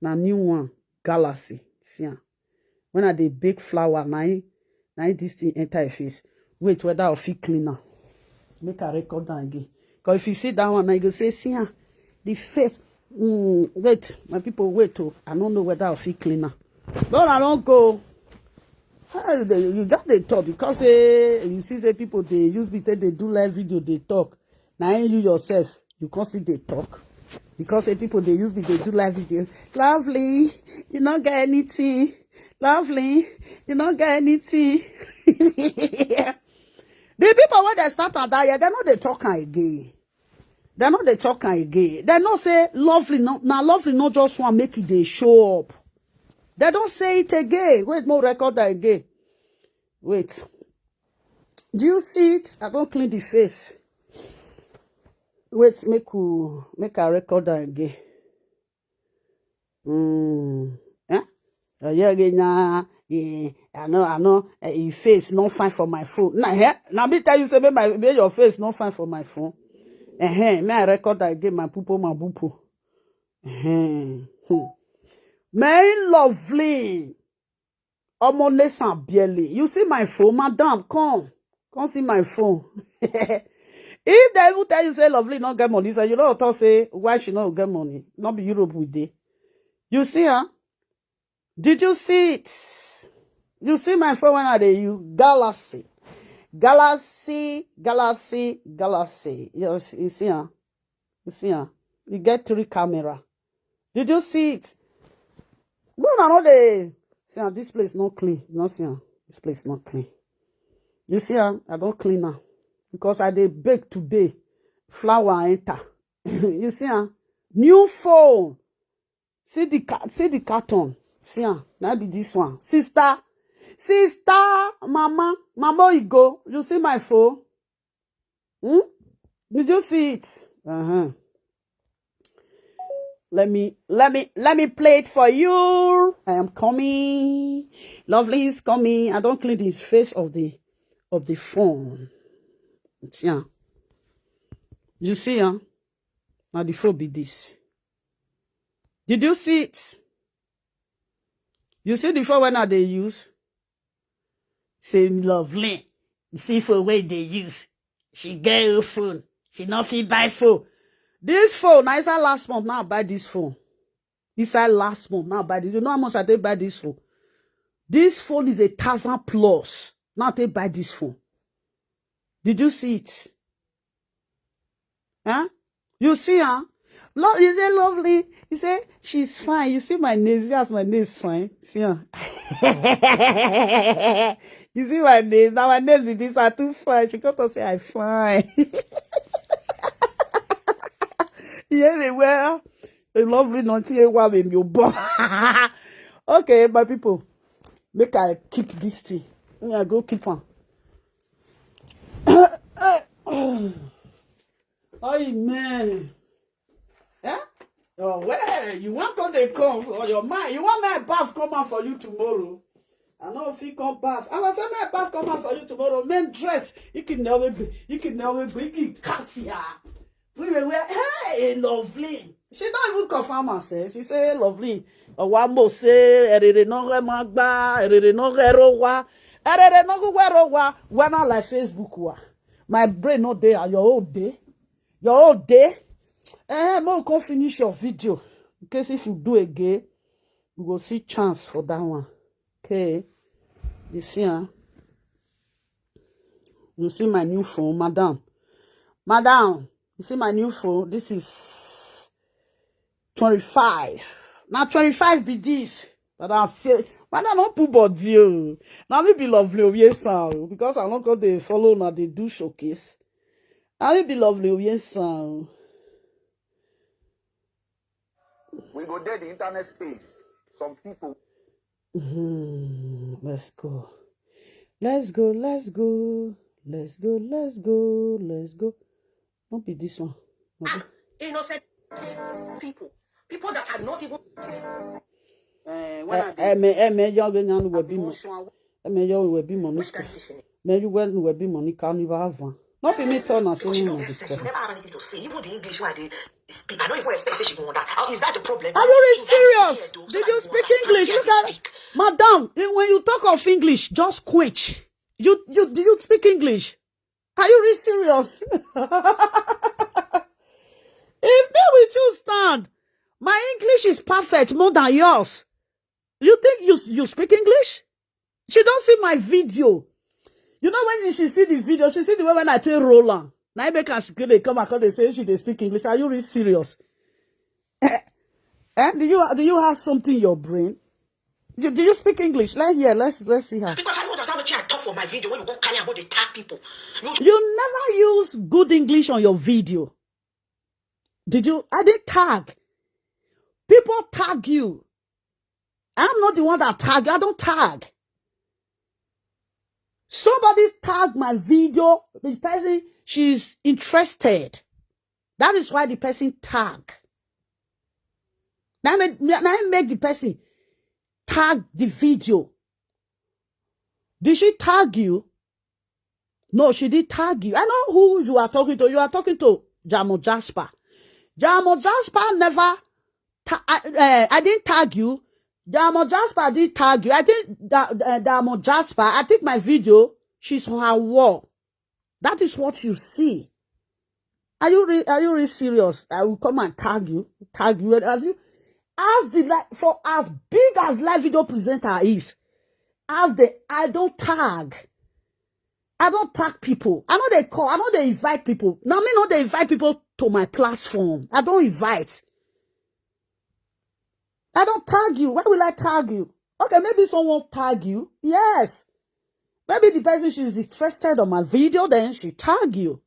Now new one, Galaxy. See when I they bake flour, now this thing enter your face. Wait, whether I'll feel cleaner. Make a record down again. Because if you see that one, I go say, see the face. Wait, my people, wait. I don't know whether I'll feel cleaner. But I don't go. You got the talk because you see the people they use me, they do live video, they talk. Now you yourself, you can't see they talk. Because people they use me, they do live video. Lovely, you don't get anything. Lovely, you don't get anything. The people when they start and die, they're not they talking again. They're not they talking again. They not say lovely, now lovely not just want make it they show up. They don't say it again. Wait, more record that again. Wait. Do you see it? I don't clean the face. Wait, make a record that again. Yeah, I know. Your face not fine for my phone. Now me tell you say make your face not fine for my phone. May I record that again, my pupo, my bupo. Man, lovely. Omo lesan bieli. You see my phone, madam, come see my phone. If they will tell you say lovely not get money, so you know what say why she not get money? Not be Europe with it. You see, Did you see it? You see my phone when I dey use Galaxy. Yes, you see, You see, You get 3 camera. Did you see it? But I know they see this place not clean. You know, see, this place not clean. You see, I don't clean now because I dey bake today. Flour enter. You see, new phone. See the carton. See, now be this one. Sister, mama, you go. You see my phone? Did you see it? Let me play it for you. I am coming. Lovely is coming. I don't clean this face of the phone. Yeah. You see, Now the phone be this. Did you see it? You see the phone when they use? Same lovely. You see for where they use. She get her phone. She not fit buy phone. This phone, now inside last month, now I buy this phone. Inside last month, now I buy this. You know how much I buy this phone? This phone is 1,000 plus. Now I buy this phone. Did you see it? You see, You say lovely. You say she's fine. You see my nails. Yes, my nails fine. See, You see my nails. Now my nails with this are too fine. She got to say I'm fine. Yeah, they were. A lovely nothing one in your body. Okay, my people. Make I keep this thing. I go keep on. Oh man. Oh well, you want to come for your mind. You want my bath come out for you tomorrow. I know if you come bath. I was saying my bath come out for you tomorrow. Men dress. You can never be. You can cut here. We will wear, hey, lovely. She don't even confirm herself. She say, lovely. One more say, erere no remagba, erere no rerowa, erere no rerowa. When I like Facebook wa, my brain no day. Your whole day. More can finish your video. In case if you do again, you will see chance for that one. Okay, you see, You see my new phone, madam. You see my new phone? This is 25. Now 25 be this. But I say, but I don't put body. Now me be lovely, yes, because I'm not going to follow now. They do showcase. I will be lovely, yes, We go there the internet space. Some people. Let's go. Let's go. Let's go. Let's go. Let's go. Let's go. Don't be this one. Innocent people that are not even. Not be me turn as She never have anything to say. Even the English why they speak. I don't even expect she won that. How is that the problem? Are you really serious? Did you speak English? Look at Madam, when you talk of English, just quench. Do you speak English? Are you really serious? If me with you stand, my English is perfect more than yours. You think you speak English? She don't see my video. You know when she see the video, she see the way when I tell Roland. Now I make her come and they say they speak English. Are you really serious? Do you have something in your brain? Do you speak English? Let's see her. Because I know that's not what I talk for my video when you go carry and go to tag people. You never use good English on your video. Did you? I didn't tag. People tag you. I'm not the one that tag you. I don't tag. Somebody tag my video. The person, she's interested. That is why the person tag. Now make the person tag the video. Did she tag you? No, she did tag you. I know who you are talking to. You are talking to Jamo Jasper. Jamo Jasper never. I didn't tag you. Jamo Jasper did tag you. I think Jamo Jasper. I think my video. She's on her wall. That is what you see. Are you really serious? I will come and tag you. For as big as live video presenter is, I don't tag people. I know they call, I know they invite people. Now me know they invite people to my platform. I don't invite. I don't tag you. Why will I tag you? Okay, maybe someone tag you. Yes. Maybe the person she's interested on my video, then she tag you.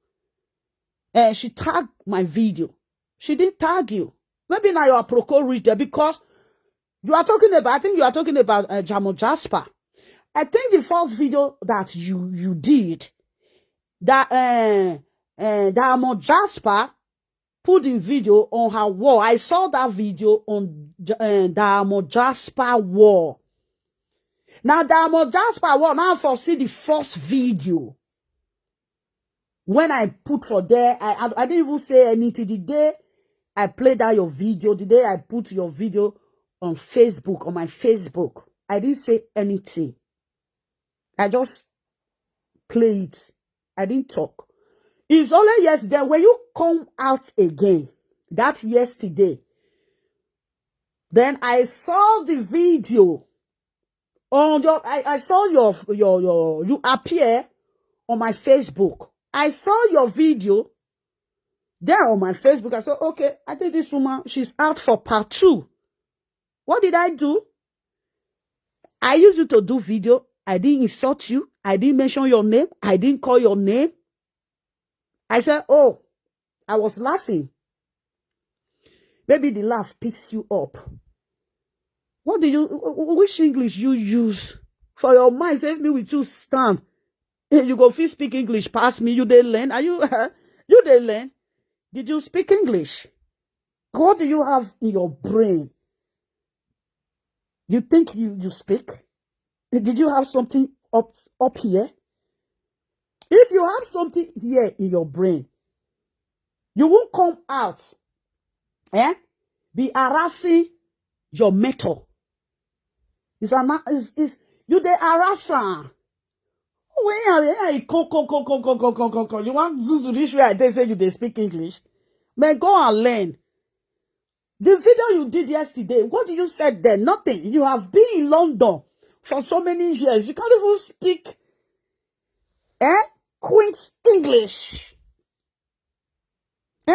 She tagged my video. She didn't tag you. Maybe now you are Proco reach there because you are talking about, I think you are talking about Jamo Jasper. I think the first video that you did, that Jamo Jasper put the video on her wall. I saw that video on Jamo Jasper wall. Now Jamo Jasper wall, now for see the first video. When I put for there, I didn't even say anything. The day I played out your video, the day I put your video on Facebook, on my Facebook, I didn't say anything. I just play it. I didn't talk. It's only yesterday when you come out again, that yesterday, then I saw the video on your, I saw you appear on my Facebook. I saw your video there on my Facebook. I said, okay, I think this woman, she's out for part 2. What did I do? I used you to do video. I didn't insult you. I didn't mention your name. I didn't call your name. I said, oh, I was laughing. Maybe the laugh picks you up. Which English you use? For your mind, save me with you stand. You go feel speak English past me. You dey learn. Are you? You dey learn. Did you speak English? What do you have in your brain? You think you speak? Did you have something up here? If you have something here in your brain, you won't come out. Be harassing your mentor. You the harasser. You want to this way? They say they speak English. Man, go and learn. The video you did yesterday, what did you said there? Nothing. You have been in London for so many years. You can't even speak Queen's English. You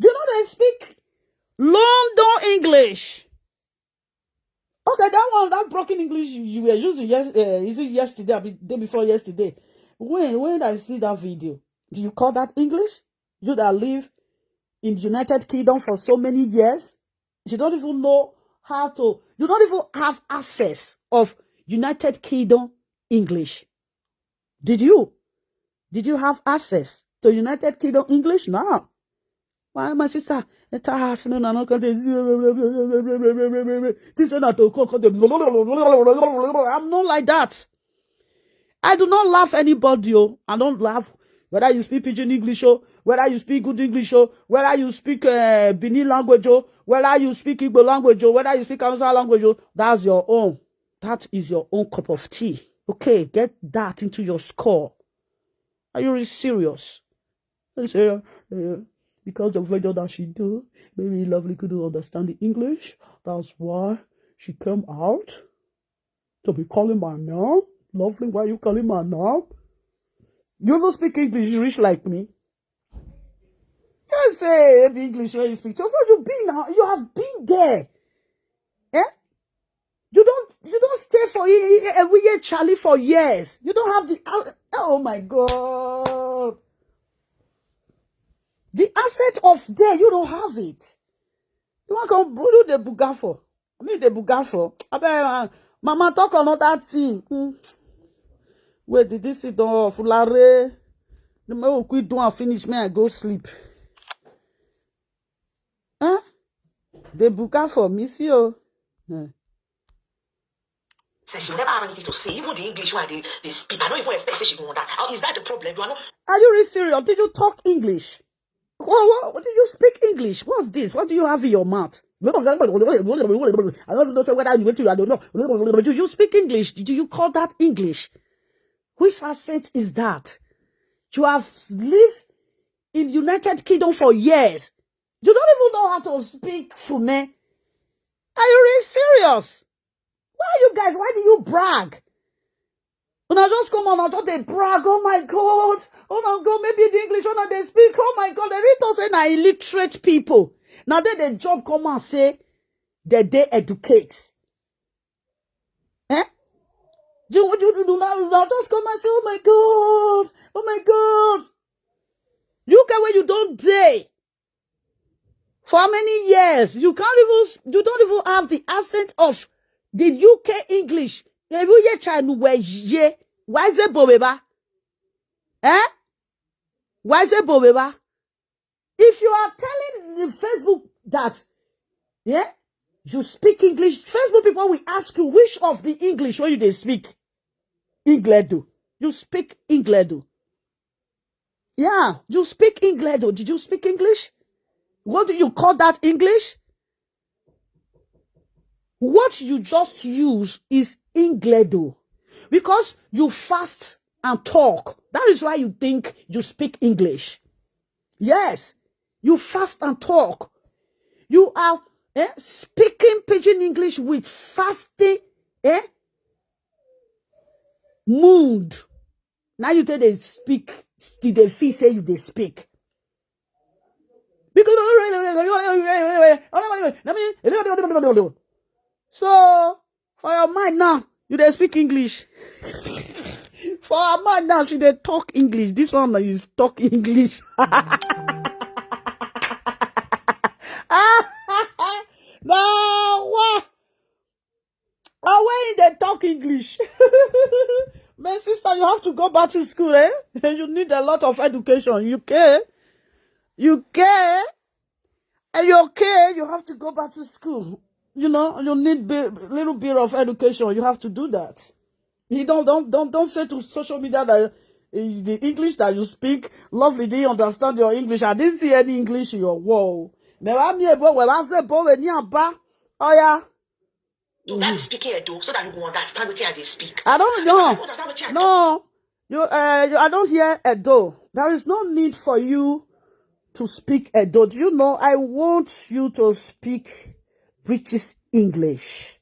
know they speak London English. Okay, that broken English you were using is it yesterday or day before yesterday? When I see that video, do you call that English? You that live in the United Kingdom for so many years, you don't even know you don't even have access of United Kingdom English. Did you have access to United Kingdom English? No. Why, my sister? I'm not like that. I do not laugh anybody. I don't laugh whether you speak Pidgin English, whether you speak good English, whether you speak Benin language, whether you speak Igbo language, whether you speak Hausa language. That's your own. That is your own cup of tea. Okay, get that into your score. Are you really serious? I say, because of what that she do, maybe Lovely couldn't understand the English. That's why she came out to be calling my name. Lovely, why are you calling my name? You don't speak English, you rich like me. You say English when you speak. So you have been there. Eh? You don't stay for every year, Charlie, for years. You don't have the oh my God. The asset of there, you don't have it. You want to come do the bugafo? I mean the bugafo. Mama talk another thing. Wait, did this sit down? Fulare. The man will quit doing and finish me and go sleep. Huh? The bugafo, miss you. Say she will never have anything to say. Even the English one they speak. I don't even expect she will that. How is that the problem? You are not. Are you really serious? Did you talk English? What did you speak English? What's this? What do you have in your mouth? I don't know whether you went to. I don't know. Do you speak English? Do you call that English? Which accent is that? You have lived in United Kingdom for years. You don't even know how to speak Fume. Are you really serious? Why do you brag? When I just come on, I thought they brag. Oh my God. Oh my God. Maybe the English one they speak. Oh my God. They really say now illiterate people. Now they job come and say that they educate. Eh? You not just come and say, oh my God. Oh my God. You can when you don't dare. For how many years? You don't even have the accent of the UK English. Why is it Bobeba? Eh? Why is it Bobeba? If you are telling the Facebook that, yeah, you speak English, Facebook people will ask you which of the English when they speak Ingledo. You speak Ingledo. Yeah, you speak Ingledo. Did you speak English? What do you call that English? What you just use is Ingledo. Because you fast and talk. That is why you think you speak English. Yes. You fast and talk. You are speaking Pidgin English with fasting mood. Now you tell they speak. They feel say you they speak. Because so for your mind now, you they speak English. For our mind now, she they talk English. This one is talk English. Now what? When they talk English. My sister, you have to go back to school, eh? You need a lot of education. You care? And you're okay, you have to go back to school. You know, you need a little bit of education. You have to do that. You don't say to social media that the English that you speak, Lovely, do you understand your English? I didn't see any English in your wall. Oh yeah. So that is speaking Edo, so that you will understand what they speak. I don't know. No. I don't hear Edo. There is no need for you to speak Edo. Do you know, I want you to speak British English.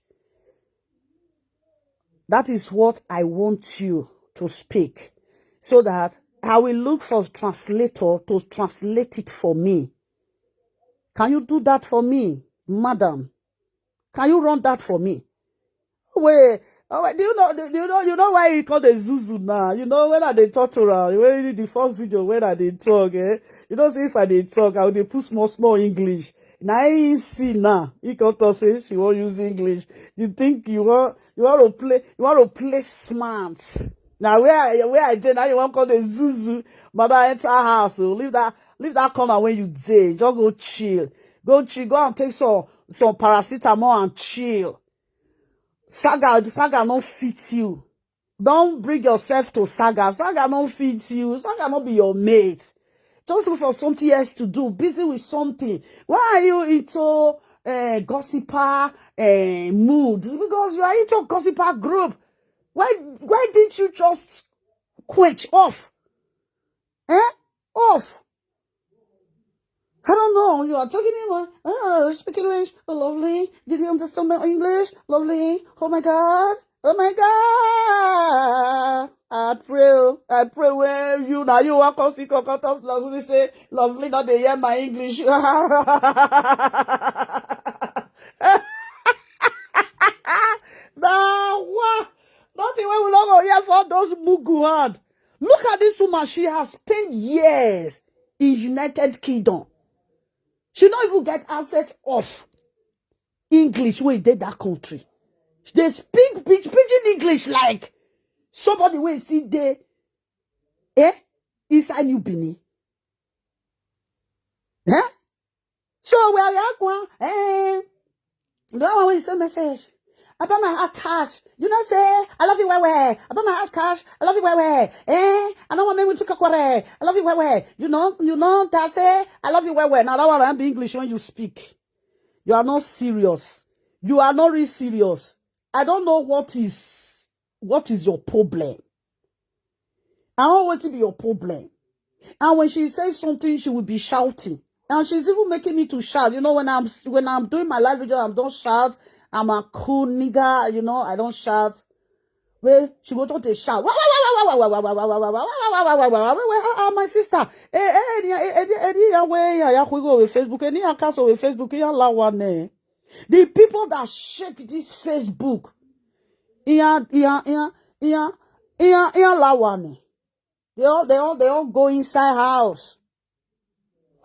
That is what I want you to speak. So that I will look for a translator to translate it for me. Can you do that for me, madam? Can you run that for me? Wait. Oh, wait, you know why he called the Zuzu now? You know when I they talk to her, when the first video when I they talk, you know, see if I they talk, I would they put small English. Now he see now, he come to say she won't use English. You think you want to play smart. Now where I did now you want to call the Zuzu, mother enter house, so leave that corner when you did. Just go chill. Go and take some paracetamol and chill. Saga don't fit you. Don't bring yourself to Saga. Saga don't fit you. Saga don't be your mate. Just look for something else to do. Busy with something. Why are you into gossiper mood? Because you are into gossiper group. Why didn't you just quench off? Off. I don't know. You are talking English. Speak English. Oh, lovely. Did you understand my English? Lovely. Oh my God. Oh my God. I pray when you now you walk on stick last when you say lovely, not they hear my English. Now what? Nothing when we not go here for those mugu hand. Look at this woman. She has spent years in United Kingdom. She don't even get access of English when they that country. They speak pidgin English like somebody when see there, inside New Benin. So where you going? That one when you send message. About my heart cash. You know say, I love you where. About my heart cash. I love you where. I don't want me to cook where. I love you where. You know, that say, I love you where. Now that one I be English when you speak. You are not serious. You are not really serious. I don't know what is your problem. I don't want to be your problem. And when she says something, she will be shouting. And she's even making me to shout. You know, when I'm doing my live video, I don't shout. I'm a cool nigga, you know, I don't shout. Well, she go to the shout. My sister. Facebook. The people that shake this Facebook. They all go inside house.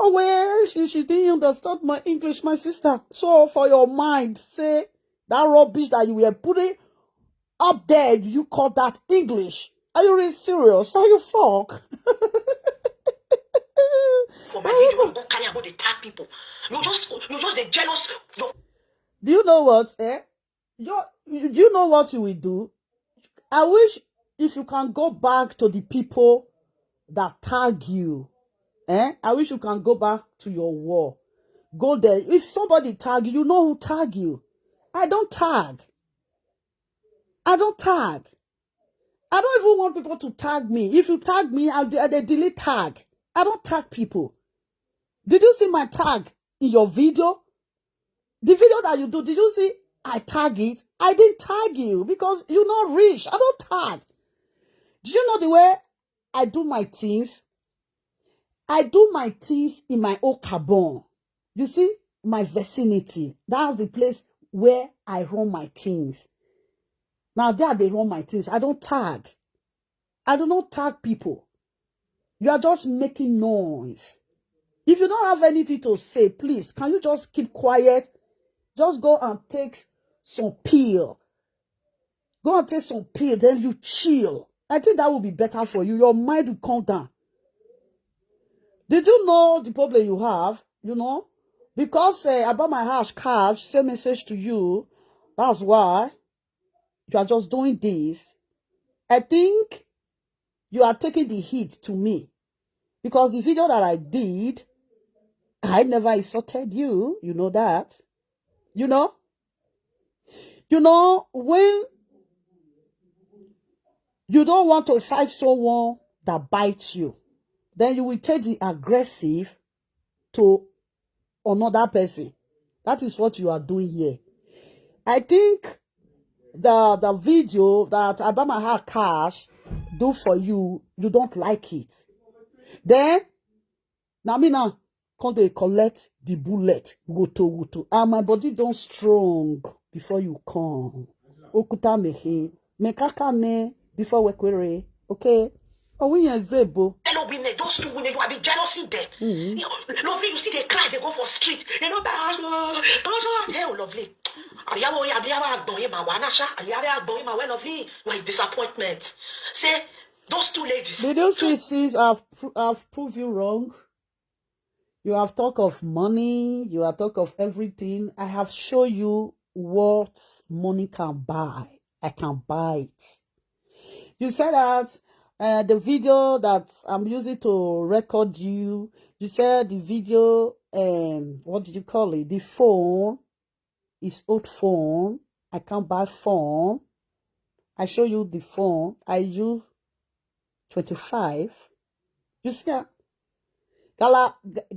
Oh, well, she didn't understand my English, my sister. So for your mind, say that rubbish that you were putting up there, you call that English? Are you really serious? Are you fuck? For my video, you don't carry about the tag people. You just the jealous. Do you know what? Do you know what you will do? I wish if you can go back to the people that tag you. I wish you can go back to your wall. Go there. If somebody tag you, you know who tag you. I don't tag. I don't even want people to tag me. If you tag me, they delete tag. I don't tag people. Did you see my tag in your video? The video that you do, did you see I tag it? I didn't tag you because you're not rich. I don't tag. Do you know the way I do my things? I do my things in my own carbon. You see, my vicinity. That's the place where I run my things. Now there they run my things. I don't tag. I do not tag people. You are just making noise. If you don't have anything to say, please, can you just keep quiet? Just go and take some pill. Go and take some pill, then you chill. I think that will be better for you. Your mind will calm down. Did you know the problem you have? You know? Because about my house cash, send message to you. That's why you are just doing this. I think you are taking the heat to me. Because the video that I did, I never insulted you. You know that. You know? You know, when you don't want to fight someone that bites you, then you will take the aggressive to another person. That is what you are doing here. I think the video that Obama had cash do for you, you don't like it. Then, now me now, come to collect the bullet, go to, and my body don't strong before you come. okuta mehe. Mekaka ne before wekwere. Okay. Oh, we are zebo. Hello, women, those two women, you have been jealousy them. You know, lovely, you see they cry, they go for street. You know, hell, lovely. You're a disappointment. Say, those two ladies. Did you see, sis, I've proved you wrong. You have talk of money. You have talk of everything. I have shown you what money can buy. I can buy it. You said that the video that I'm using to record you, you said the video, what did you call it? The phone is old phone. I can't buy phone. I show you the phone. I use 25. You see that?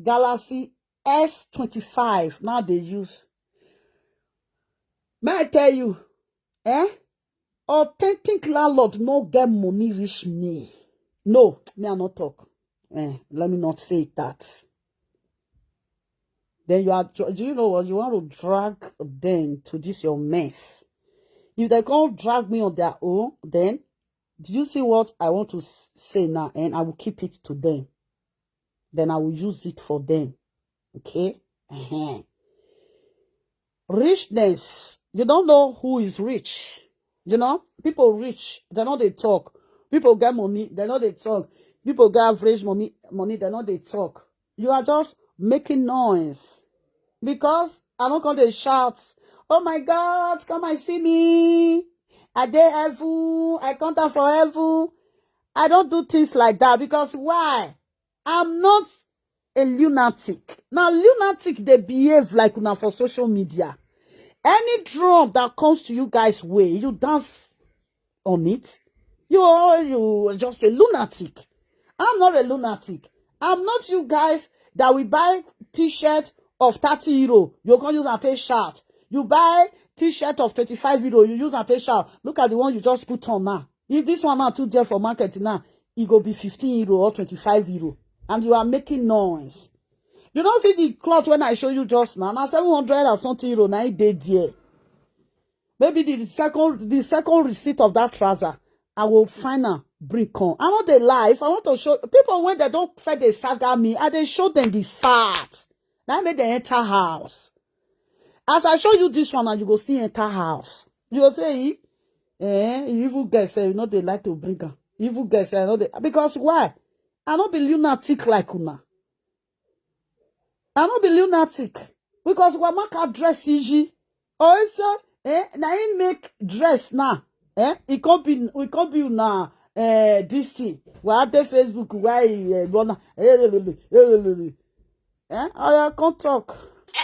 Galaxy S25. Now they use. May I tell you, authentic landlord no get money reach me. No, me I not talk. Let me not say that. Then you are, do you know what? You want to drag them to this your mess. If they can't drag me on their own, then do you see what I want to say now? And I will keep it to them. Then I will use it for them. Okay? Richness. You don't know who is rich. You know? People rich. They know they talk. People get money. They know they talk. People get average money. They know they talk. You are just making noise. Because I don't call they shout. Oh my God, come and see me. I dey heaven. I come down for heaven. I don't do things like that. Because why? I'm not a lunatic. Now, lunatic, they behave like una for social media. Any drum that comes to you guys' way, you dance on it. You just a lunatic. I'm not a lunatic. I'm not you guys that will buy t-shirt of 30 euro. You can use and take shirt. You buy t-shirt of 25 euro. You use and take shirt. Look at the one you just put on now. If this one now too dear for market now, it go be 15 euro or 25 euro. And you are making noise. You don't see the cloth when I show you just now. Now 700 or something euro. Now it did there. Maybe the second receipt of that trouser, I will find a brick on. I know they lie. If I want to show people when they don't fed they saga me, I they show them the fat. Now make they enter house. As I show you this one, and you go see enter house. You go say, evil guys say, you know they like to bring her. Evil guys say, I know they, because why? I don't be lunatic like una. I don't be lunatic. Because we make dress easy. Also, now he make dress now. It can't be now. This thing. We have the Facebook. Why run? I can't talk.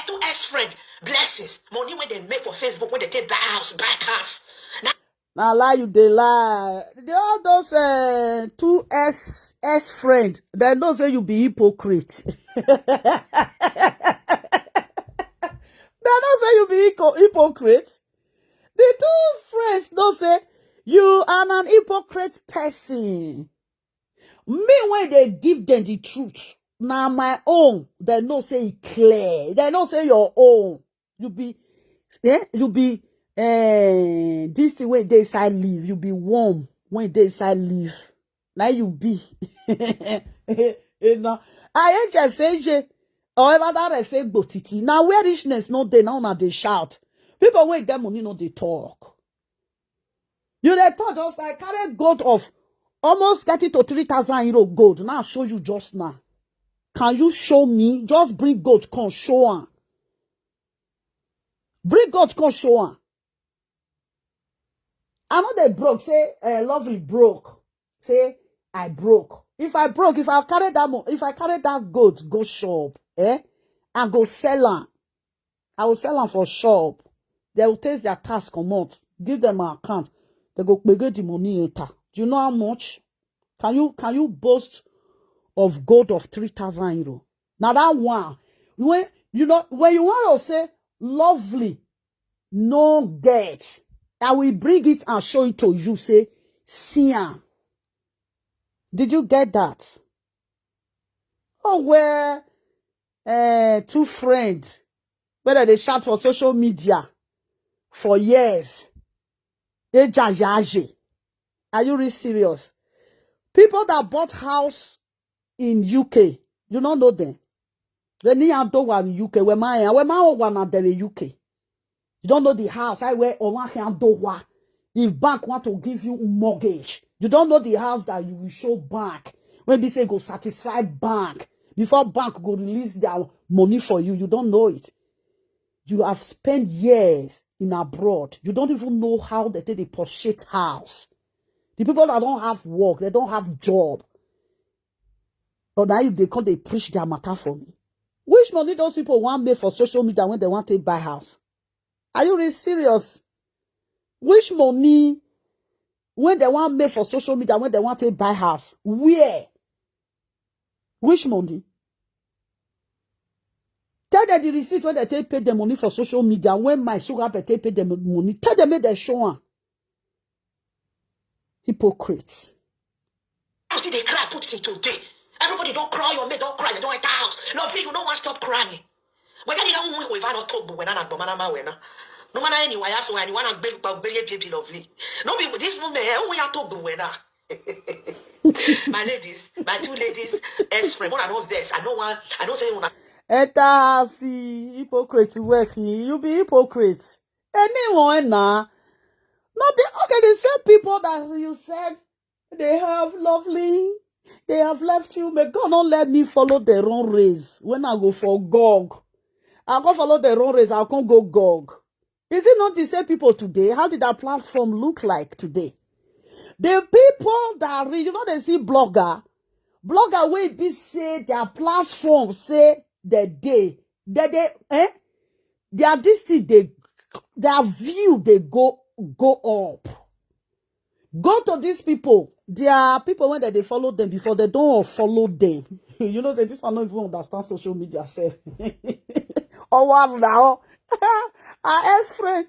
Two ex-friend, blessings. Money when they make for Facebook, when they take buy house, buy cars. Now lie you they lie. All those two S friend. They don't say you be hypocrite. They don't say you be hypocrite. The two friends don't say you are an hypocrite person. Me when they give them the truth. Now my own, they don't say it clear. They don't say your own. You be this thing when they inside live, you be warm when they inside live. Now you be. You know, I ain't just say, however that I say botiti. Now where richness no dey, now they shout. People when get money no they talk. You they talk just like carry gold of almost getting to 3,000 euro gold. Now I show you just now. Can you show me? Just bring gold, come show her. Bring gold, come show her. I know they broke. Say, lovely broke. Say, I broke. If I broke, if I carry that gold, go shop, I go sell her. I will sell them for shop. They will take their task come out. Give them an account. They go pay the money later. Do you know how much? Can you boast of gold of 3,000 euro? Now that one, when you want to say lovely, no get. I will bring it and show it to you. Say, see. Did you get that? Oh, where two friends, whether they shout for social media for years. Ejayaje. Are you really serious? People that bought house in UK, you don't know them. They need to do in UK. Where my one there in UK. You don't know the house. I wear on one do. If bank want to give you mortgage, you don't know the house that you will show bank. When they say go satisfy bank before bank go release their money for you, you don't know it. You have spent years in abroad. You don't even know how they take the purchase house. The people that don't have work, they don't have job. But now they come, they preach their matter for me. Which money those people want me for social media when they want to buy house? Are you really serious? Which money when they want me for social media when they want to buy house? Where? Which money? Tell them the receipt when they take pay the money for social media. When my sugar pay the money, tell them they show. Hypocrites. You see they cry, put it today. Everybody don't cry, your mate don't cry, they don't enter house. Lovely, you don't want to stop crying. When you don't we've not talk, but when I'm not man, no matter anyway, so I want to baby lovely. No, but this moment, we are talking when my ladies, my two ladies, ex-friend, one of this. I don't say one. Eta see hypocrite working. You be hypocrite. Anyone now? Not the okay, the same people that you said they have lovely. They have left you. May God not let me follow the wrong race. When I go for Gog, I'll go follow the wrong race. I can't go Gog. Is it not the same people today? How did that platform look like today? The people that read, you know, they see blogger will be say their platform say that they their this thing their view they go up. Go to these people. There are people when they follow them before they don't follow them. You know, this one don't even understand social media. Say, oh wow now, our ex-friend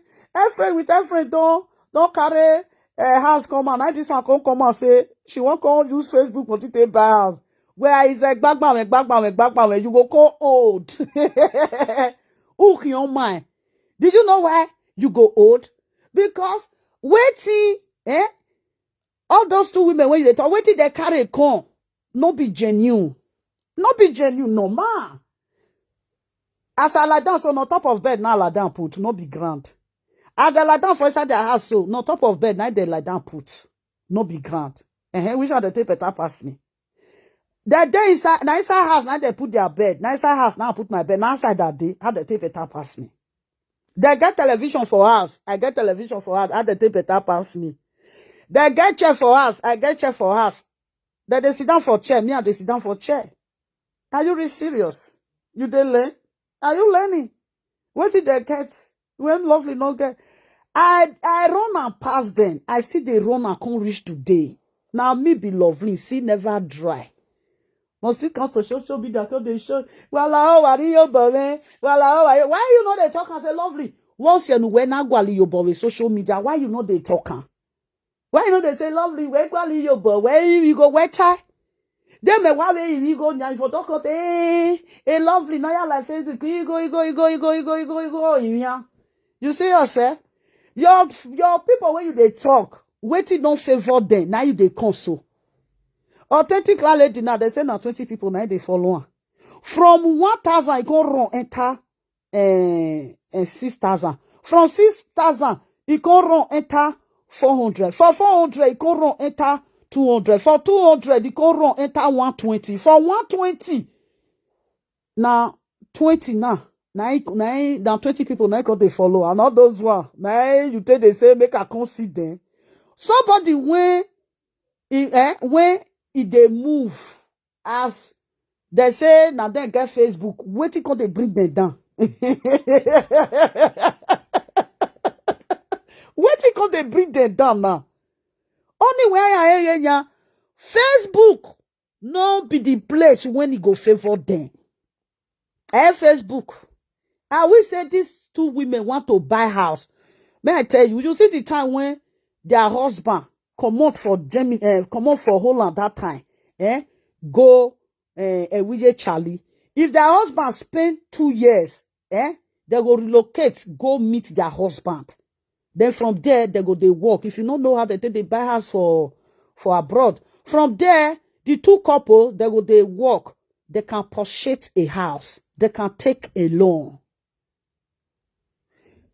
with ex-friend don't carry house come and I this one come and say she won't come use Facebook for to buy house. Where is a background, you go call old. Hook your mind. Did you know why you go old? Because waiting, all those two women when they talk, waiting they carry a con. No be genuine. No man. As I lie down, so on top of bed, now lie down put, no be grand. As they lie down for inside their house, so no top of bed, now they lie down put, no be grand. Which are the take better pass me? That day inside house, now they put their bed. Now inside house, now I put my bed. Now inside that day, how they take better pass me? They get television for us. I get television for us. How they take better pass me? They get chair for us. I get chair for us. They sit down for chair. Me and they sit down for chair. Are you really serious? You dey learn? Are you learning? What did they get? When lovely not get? I run and pass them. I still they run and can't reach today. Now me be lovely. See never dry. Must still come to social media because they show. Well, are you boy? Well, why you know they talk and say lovely? Once you know when agwali your boy social media, why you know they talking? Why you know they say lovely? Where agwali your boy? Where you go? Where tie? Then me why you go? Now if you talk about lovely, now you like Facebook. You go. You see yourself. Your people when you they talk, waiting don't favor them. Now you they console. Authentic lady now they say now 20 people now they follow her. From 1,000 it can run enter 6,000. From 6,000 it can run enter 400. For 400 it can run enter 200. For 200 it can run enter 120. For 120 now 20 now 20 people now they follow and all those one now you take they say make I consider somebody when they move as they say now they get Facebook waiting can they bring them down waiting can they bring them down now only where I hear Facebook no be the place when it go favor them. Facebook I will say these two women want to buy house. May I tell you, you see the time when their husband come out for Germany, come out for Holland that time, go with Charlie. If their husband spend 2 years, they go relocate, go meet their husband. Then from there, they go, they work. If you don't know how they take, they buy house for abroad. From there, the two couples, they go, they work. They can purchase a house. They can take a loan.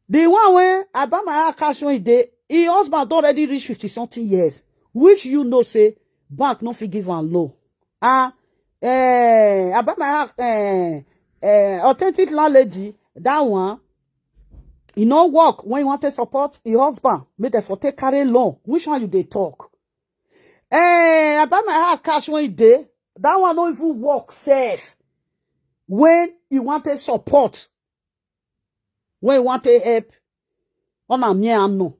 The one where I buy my house cash one day, his husband already reach 50-something years, which you know say bank no fit give am loan. I buy my house, authentic landlady, that one, he no work when you want to support your husband, make them for take carry loan. Which one you they talk? I buy my house cash one day, that one no even work safe. When you want to support, when you want to help, on a me and no,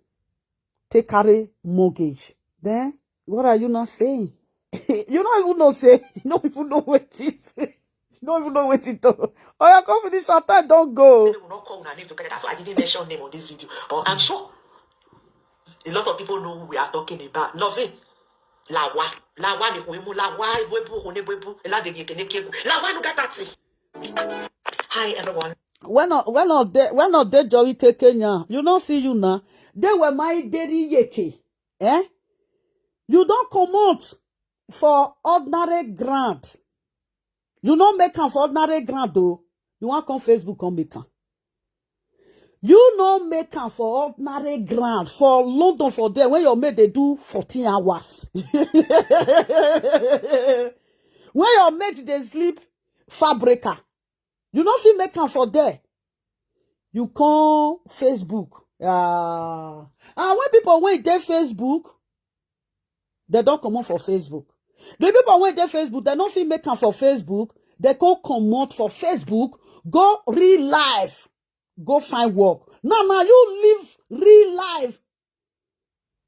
take carry mortgage. Then, what are you not saying? You don't even know say, you don't even know what it is. You don't even know what it is. Oh, your company short time, don't go. They will not call una name together. That's why I didn't mention name on this video. But I'm sure a lot of people know who we are talking about. Loving. Lawa ni kuimu lawa iwebu honebu ela de yekene kebu lawa no gatati. Hi everyone. When not they Joey Kenya, you don't see you now. They were my daddy yeke. You don't come out for ordinary grant. You don't make am for ordinary grant though. You want come Facebook come make am. You no make am for ordinary grant for London for there when your mate they do 14 hours. When your mate they sleep fabrica. You no fit make am for there. You come Facebook. And when people wait their Facebook, they don't come out for Facebook. The people wait their Facebook, they don't fit make am for Facebook. They can't come out for Facebook. Go real life. Go find work. Now you live real life.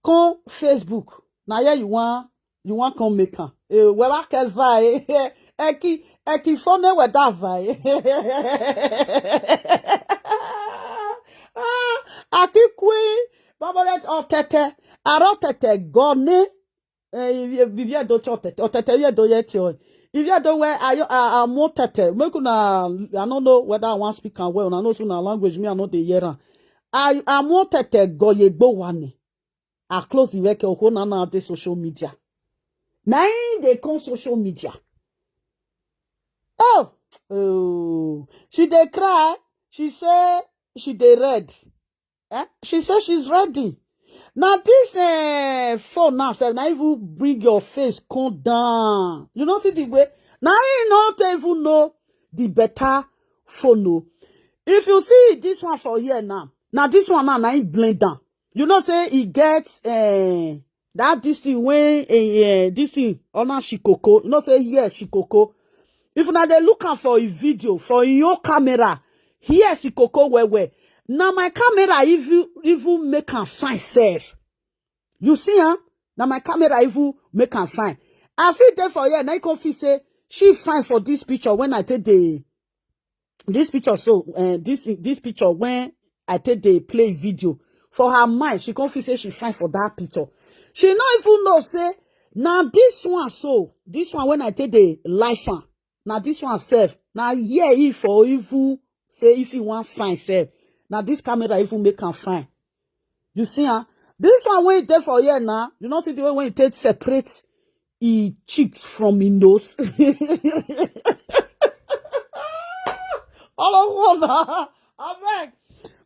Come Facebook. Now yeah, you want come make am. Where can vai? Eki phone with that vai. Aki queen. Babalet otete. Arotete gone. Vivia do chotete. Otete ye do yeti. If you don't wear, I more tete. I don't know whether I want to speak well. I know some language me I know the year. I more tete go ye go one. I close the work of na the social media. Now they come social media. Oh, she dey cry. She say she dey red. She say she's ready. Now this phone now say now even bring your face come down. You know see the way. Now you not even know the better phone. No. If you see this one for here now this one now it blend down. You know say it gets that this thing when this thing on shikoko. You know say here shikoko. If now they looking for a video for your camera, here shikoko where. Now my camera even make am fine safe. You see, now my camera even make am fine. I see there for here. Now you can feel say she fine for this picture when I take this picture. So this picture when I take the play video for her mind, she can feel say she fine for that picture. She not even know say now this one when I take the life one. Now this one safe. Now here if or even say if you want fine safe. Now this camera even make am fine. You see, this one when it there for here now, you know see the way when it take separate his cheeks from his nose. All of one. Amen.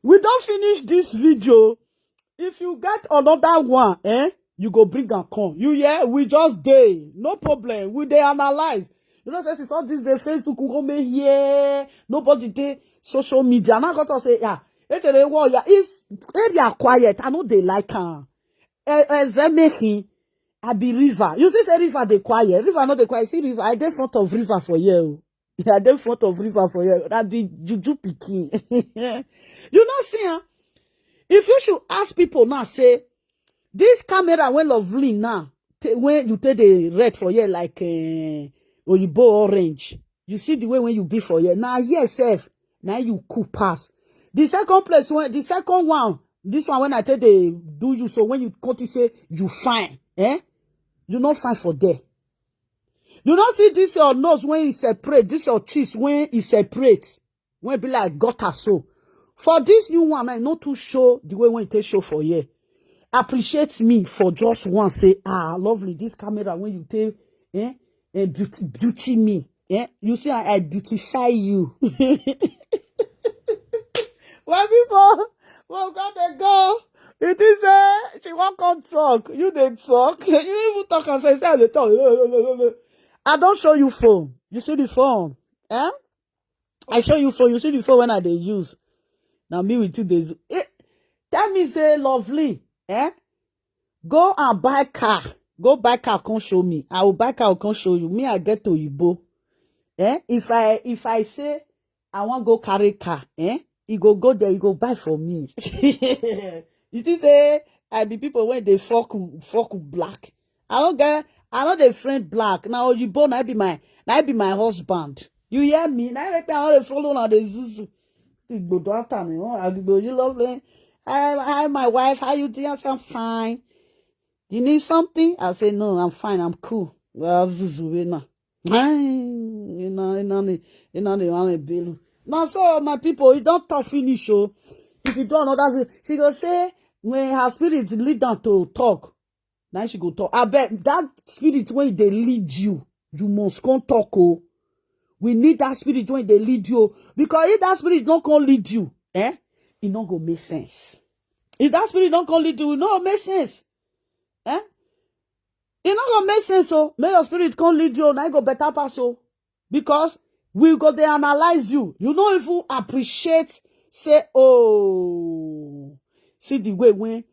We don't finish this video. If you get another one, you go bring and come. You we just day. No problem. We they analyze. You know, since all this day, Facebook will come here. Nobody day social media. And I got to say, it's area quiet. I know they like Zemeki. I be river. You see, say river they quiet. River not they quiet. See river. I dey front of river for you. I dey front of river for you. That be juju pikin. You know, see, if you should ask people now, say this camera when lovely now. When you take the red for you like Oyibo orange. You see the way when you be for you. Now yes, self. Now you cool pass. The second one, this one when I tell they do you, so when you come to say you fine, you not fine for there. You don't see this your nose when it separate, this your cheeks when it separate, when it be like gutter so. For this new one, I not to show the way when it take show for you. Appreciate me for just one. Say, lovely, this camera when you take, beauty me. You see, I beautify you. When people, well, God, they go. It is she won't come talk. You didn't talk. You didn't even talk and say, they talk. I don't show you phone. You see the phone. I show you phone. You see the phone when I they use. Now me with 2 days. Tell me say lovely. Go and buy car. Go buy car, come show me. I will buy car, come show you. Me, I get to Yibo. If I say I want go carry car, you go there, you go buy for me. You think say I be people when they fuck black. I don't the friend black. Now you born I be my husband. You hear me? Now I want to follow on the zuzu. You lovely. Hi, my wife. How you doing? I say, I'm fine. You need something? I say, no, I'm fine. I'm cool. Well, zuzu, now. You know, the only bill. Now, so my people, you don't talk finish, oh. If you don't know that, she go say, when her spirit lead down to talk, now she go talk. I bet that spirit, when they lead you, you must come talk, oh. We need that spirit when they lead you. Because if that spirit don't come lead you, it not go make sense. If that spirit don't come lead you, it not make sense. It not gonna make sense, so may your spirit come lead you, now you go better pass, so. Because we go there analyze you. You know if you appreciate, say, oh, see the way when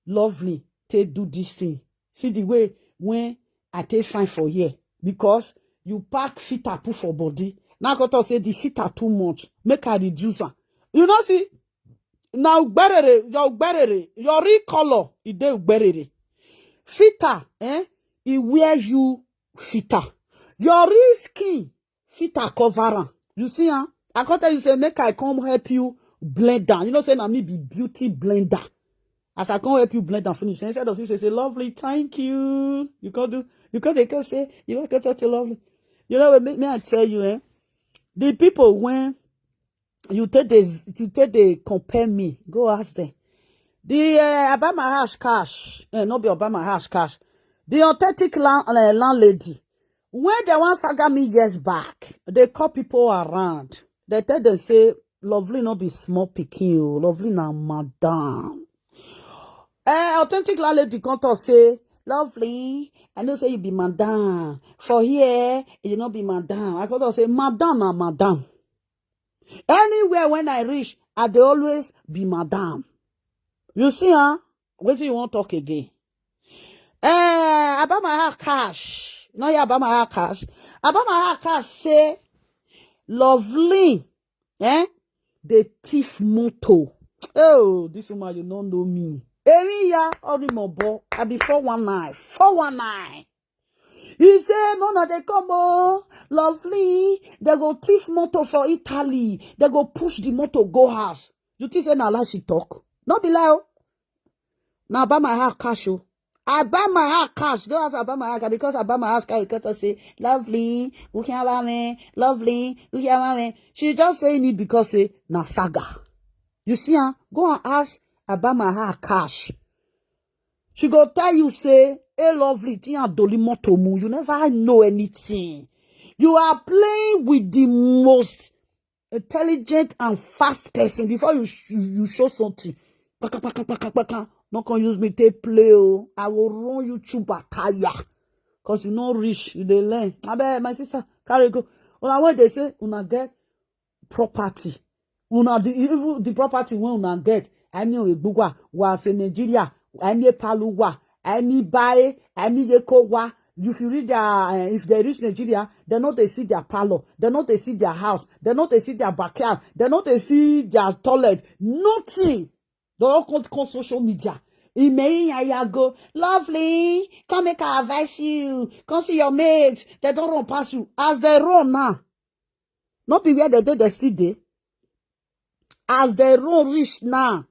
lovely they do this thing. See the way when I take fine for here. Because you pack filter put for body. Now got to say the filter too much. Make her reduce her. You know, see, now your real color, it dey uberere. Filter, it wear you filter. Your real skin, filter cover am. You see, I can't tell you say make I come help you blend down. You know, say na me be beauty blender. As I come help you blend down finish. Instead of you say lovely, thank you. You can't say you can't touch lovely. You know what? May I tell you, the people when you take they compare me, go ask them. The Obama hash cash, not be Obama hash cash. The authentic landlady, when they want saga me years back, they call people around. They tell them say, lovely not be small picking you, lovely na madam. Authentic landlady come talk say, lovely, I know say you be madam. For here, you not be madam. I come talk say, madam na madam. Anywhere when I reach, I they always be madam. You see, what do you want to talk again? About my heart cash. No, yeah, about my heart cash. About my heart cash say, lovely, the thief motto. Oh, this woman, you don't know me. Any ya, Orimobo, I be 419. 419. He say, Mona, they come, lovely. They go thief motto for Italy. They go push the motto, go house. You think say, na lie she talk? Not be lie. Now I buy my house cash. I buy my house cash. Don't ask I buy my house cash because I buy my house cash. You can't say, lovely, who can buy me? Lovely, who can buy me? She just saying it because say na saga. You see, go and ask I buy my house cash. She go tell you say, hey lovely, you never know anything. You are playing with the most intelligent and fast person before you show something. Not gonna use me to play. I will run you through Bakaya. Cause you know rich, you they learn. I bet my sister carry go. When they say una get property. The property when una get, I mean Ebugwa, was in Nigeria, I mean Paluwa, I mean Bae, I mean Yekowa. If you read their, if they reach Nigeria, they know they see their parlor, they know they see their house, they know they see their backyard, they know they see their toilet, nothing. They all come social media. In May, I go, lovely, come make I advise you, come see your mates, they don't run past you. As they run now, not be where they still there. As they run reach now,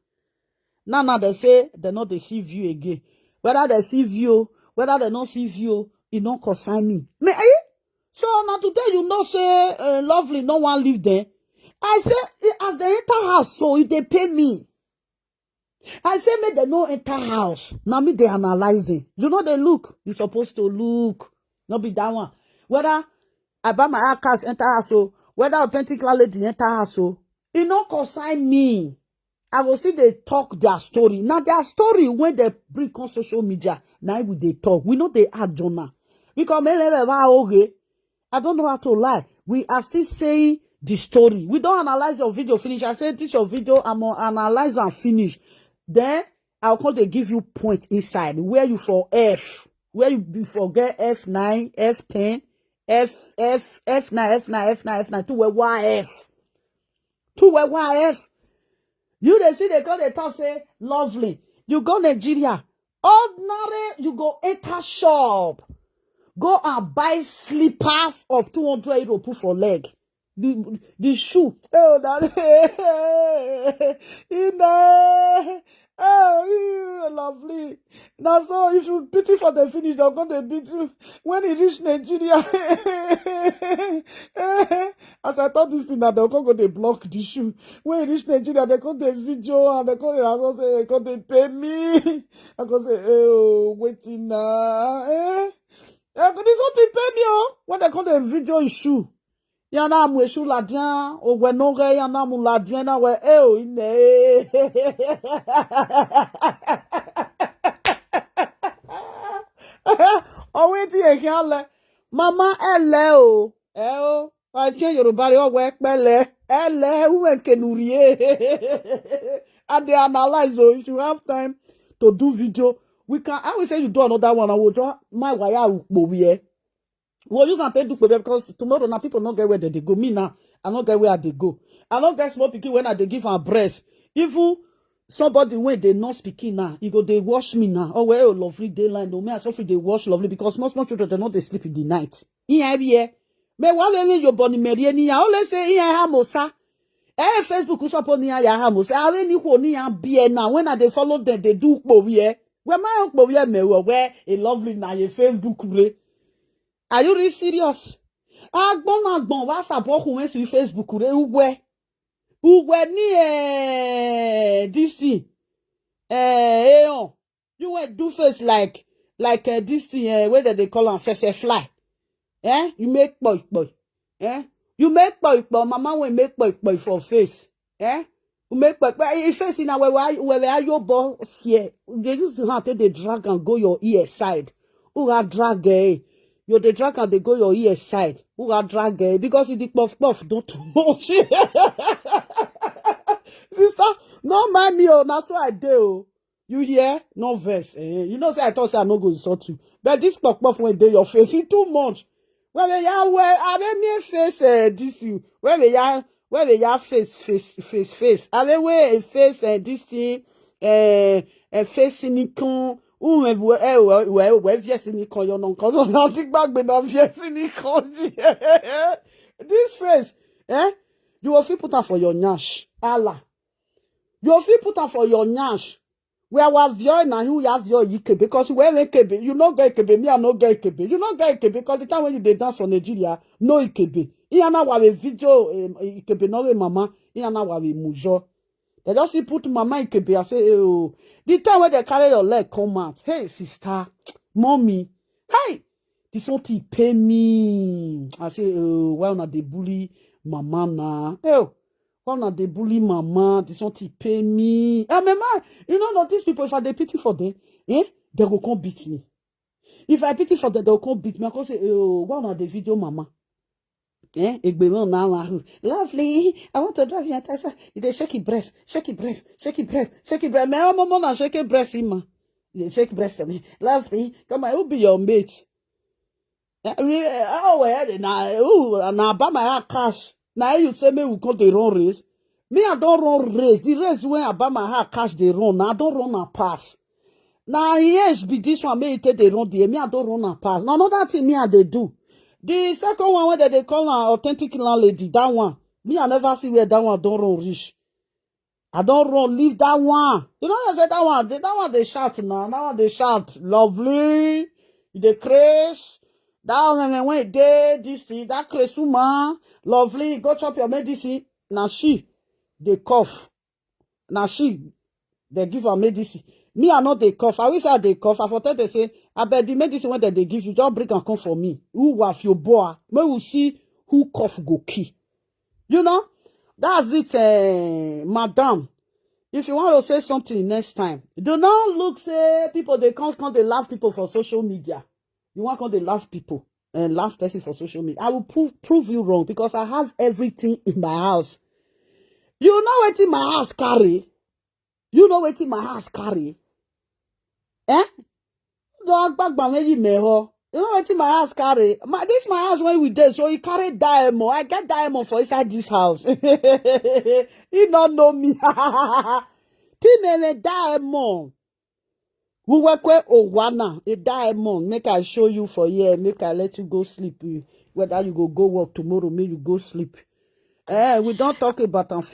now they say they not they see view again. Whether they see view, whether they not see view, it don't concern me. So now today you know say lovely, no one live there. I say, as they enter house, so if they pay me. I say, make them no enter house. Now me, they analyzing. You know, they look. You supposed to look. Not be that one. Whether I buy my cash enter house, so whether authentic lady enter house, so it no concern me. I will see they talk their story. Now their story when they bring on social media, now we they talk. We know they add journal. Because I don't know how to lie. We are still saying the story. We don't analyze your video finish. I say this your video, I'm gonna analyze and finish. Then I'll call they give you point inside where you for F, where you forget F9, F10, F9, F9 to where YF. To where YF. You they see they go they talk say lovely. You go Nigeria. Ordinary, you go enter shop. Go and buy slippers of 200 euro put for leg. The shoe. Oh, that. Oh, lovely. Now, so if you pity for the finish, they're going to beat you. When it reach Nigeria, as I thought this thing, that they're going to block the shoe. When it reach Nigeria, they call the video and they call say, they call they pay me. I go say, oh, waiting now. This what they pay me, oh. When they call the video issue. Yana mu eshu ladian, o we no re yana mu ladian na we o ine. O we ti e kan le. Mama ele o. O. I change Yoruba re o we pele. Ele u we kenurie. And they analyze o if you have time to do video. We can I will say you do another one I will draw my wire ukpo we'll use and do because tomorrow now people not get where they go. Me now, I not get where they go. I not get small pikin when they give her breast. Even somebody when they not speaking now, you go they wash me now. Oh well, lovely daylight. No me I suffer they wash lovely because small children they not they sleep in the night. Me wale ni your body merie ni ya. Always say ha mosa. Facebook usapo ni ya ha mosa. Awe ni ko ni ya bie now. When they follow them, they do ukpo where my ukpo me where a lovely na your Facebook re. Are you really serious? Agbon WhatsApp okun si Facebook re uwe ni this thing you went do face like this thing where they call on say fly you make boy you make boy mama will make boy for face you make boy face in where your boss here they use to have they drag and go your ear side who are drag you the drag and they go your ear side. Who are drag because you the puff don't much. Sister, no mind me, oh, that's what I do. You hear? No verse. You know, say I thought say I'm not going to insult you. But this puff when they your face, it's too much. When they are I me face this you. When they are face. I mean where face this thing face in we viesi ni kon yo non cause on think back be na viesi ni kon. This face you will feel put out for your nyash Allah you will feel put out for your nyash where was your na who have your yike because where kebe you no get kebe me I no get kebe you no get kebe because the time when you dey dance for Nigeria no ikebe iyana wa video ikebe no we mama iyana wa we mujo. They just see put mama in Kebe and say, oh, the time when they carry your leg come out. Hey, sister, mommy, hey, this one to pay me. I say, oh, why not they bully mama now? Oh, why not they bully mama? This one to pay me. I mean, man, you know, these people, if I they pity for them, they will come beat me. If I pity for them, they will come beat me. I can say, oh, why not the video mama? Lovely. I want to drive you and Tessa. They shake it breast. My mama na shake it breast in ma. They shake breast me. Lovely. Come on, who be your mate? Now buy my cash. Now you say me we call the run race. Me I don't run race. The race when I buy my cash they run. Now I don't run and pass. Now yes, be this one me take they run there. Me I don't run and pass. Now another thing me I they do. The second one where they call an authentic landlady, that one. Me, I never see where that one don't run reach. I don't run, leave that one. You know, I said that one they shout now. That one they shout, lovely. The craze. That one when they this thing, that craze woman, lovely. Go chop your medicine. Now she, they cough. Now she, they give her medicine. Me, I not they cough. I wish I they cough. I thought they say, I bet the medicine when they give you, just bring and come for me. Who have your boy? May we see who cough go key. You know? That's it, madam. If you want to say something next time, do not look, say, people, they can't they laugh people for social media. You want to they laugh people and laugh person for social media. I will prove you wrong because I have everything in my house. You know what in my house carry? You know what in my house carry? Eh? Dog back by maybe meho. You know what in my house carry? This my house when we did, so he carry diamond. I get diamond for inside this house. He don't know me. Tinene diamond. We work with Owana, a diamond. Make I show you for here. Make I let you go sleep. Whether you go work tomorrow, make you go sleep. We don't talk about and finish.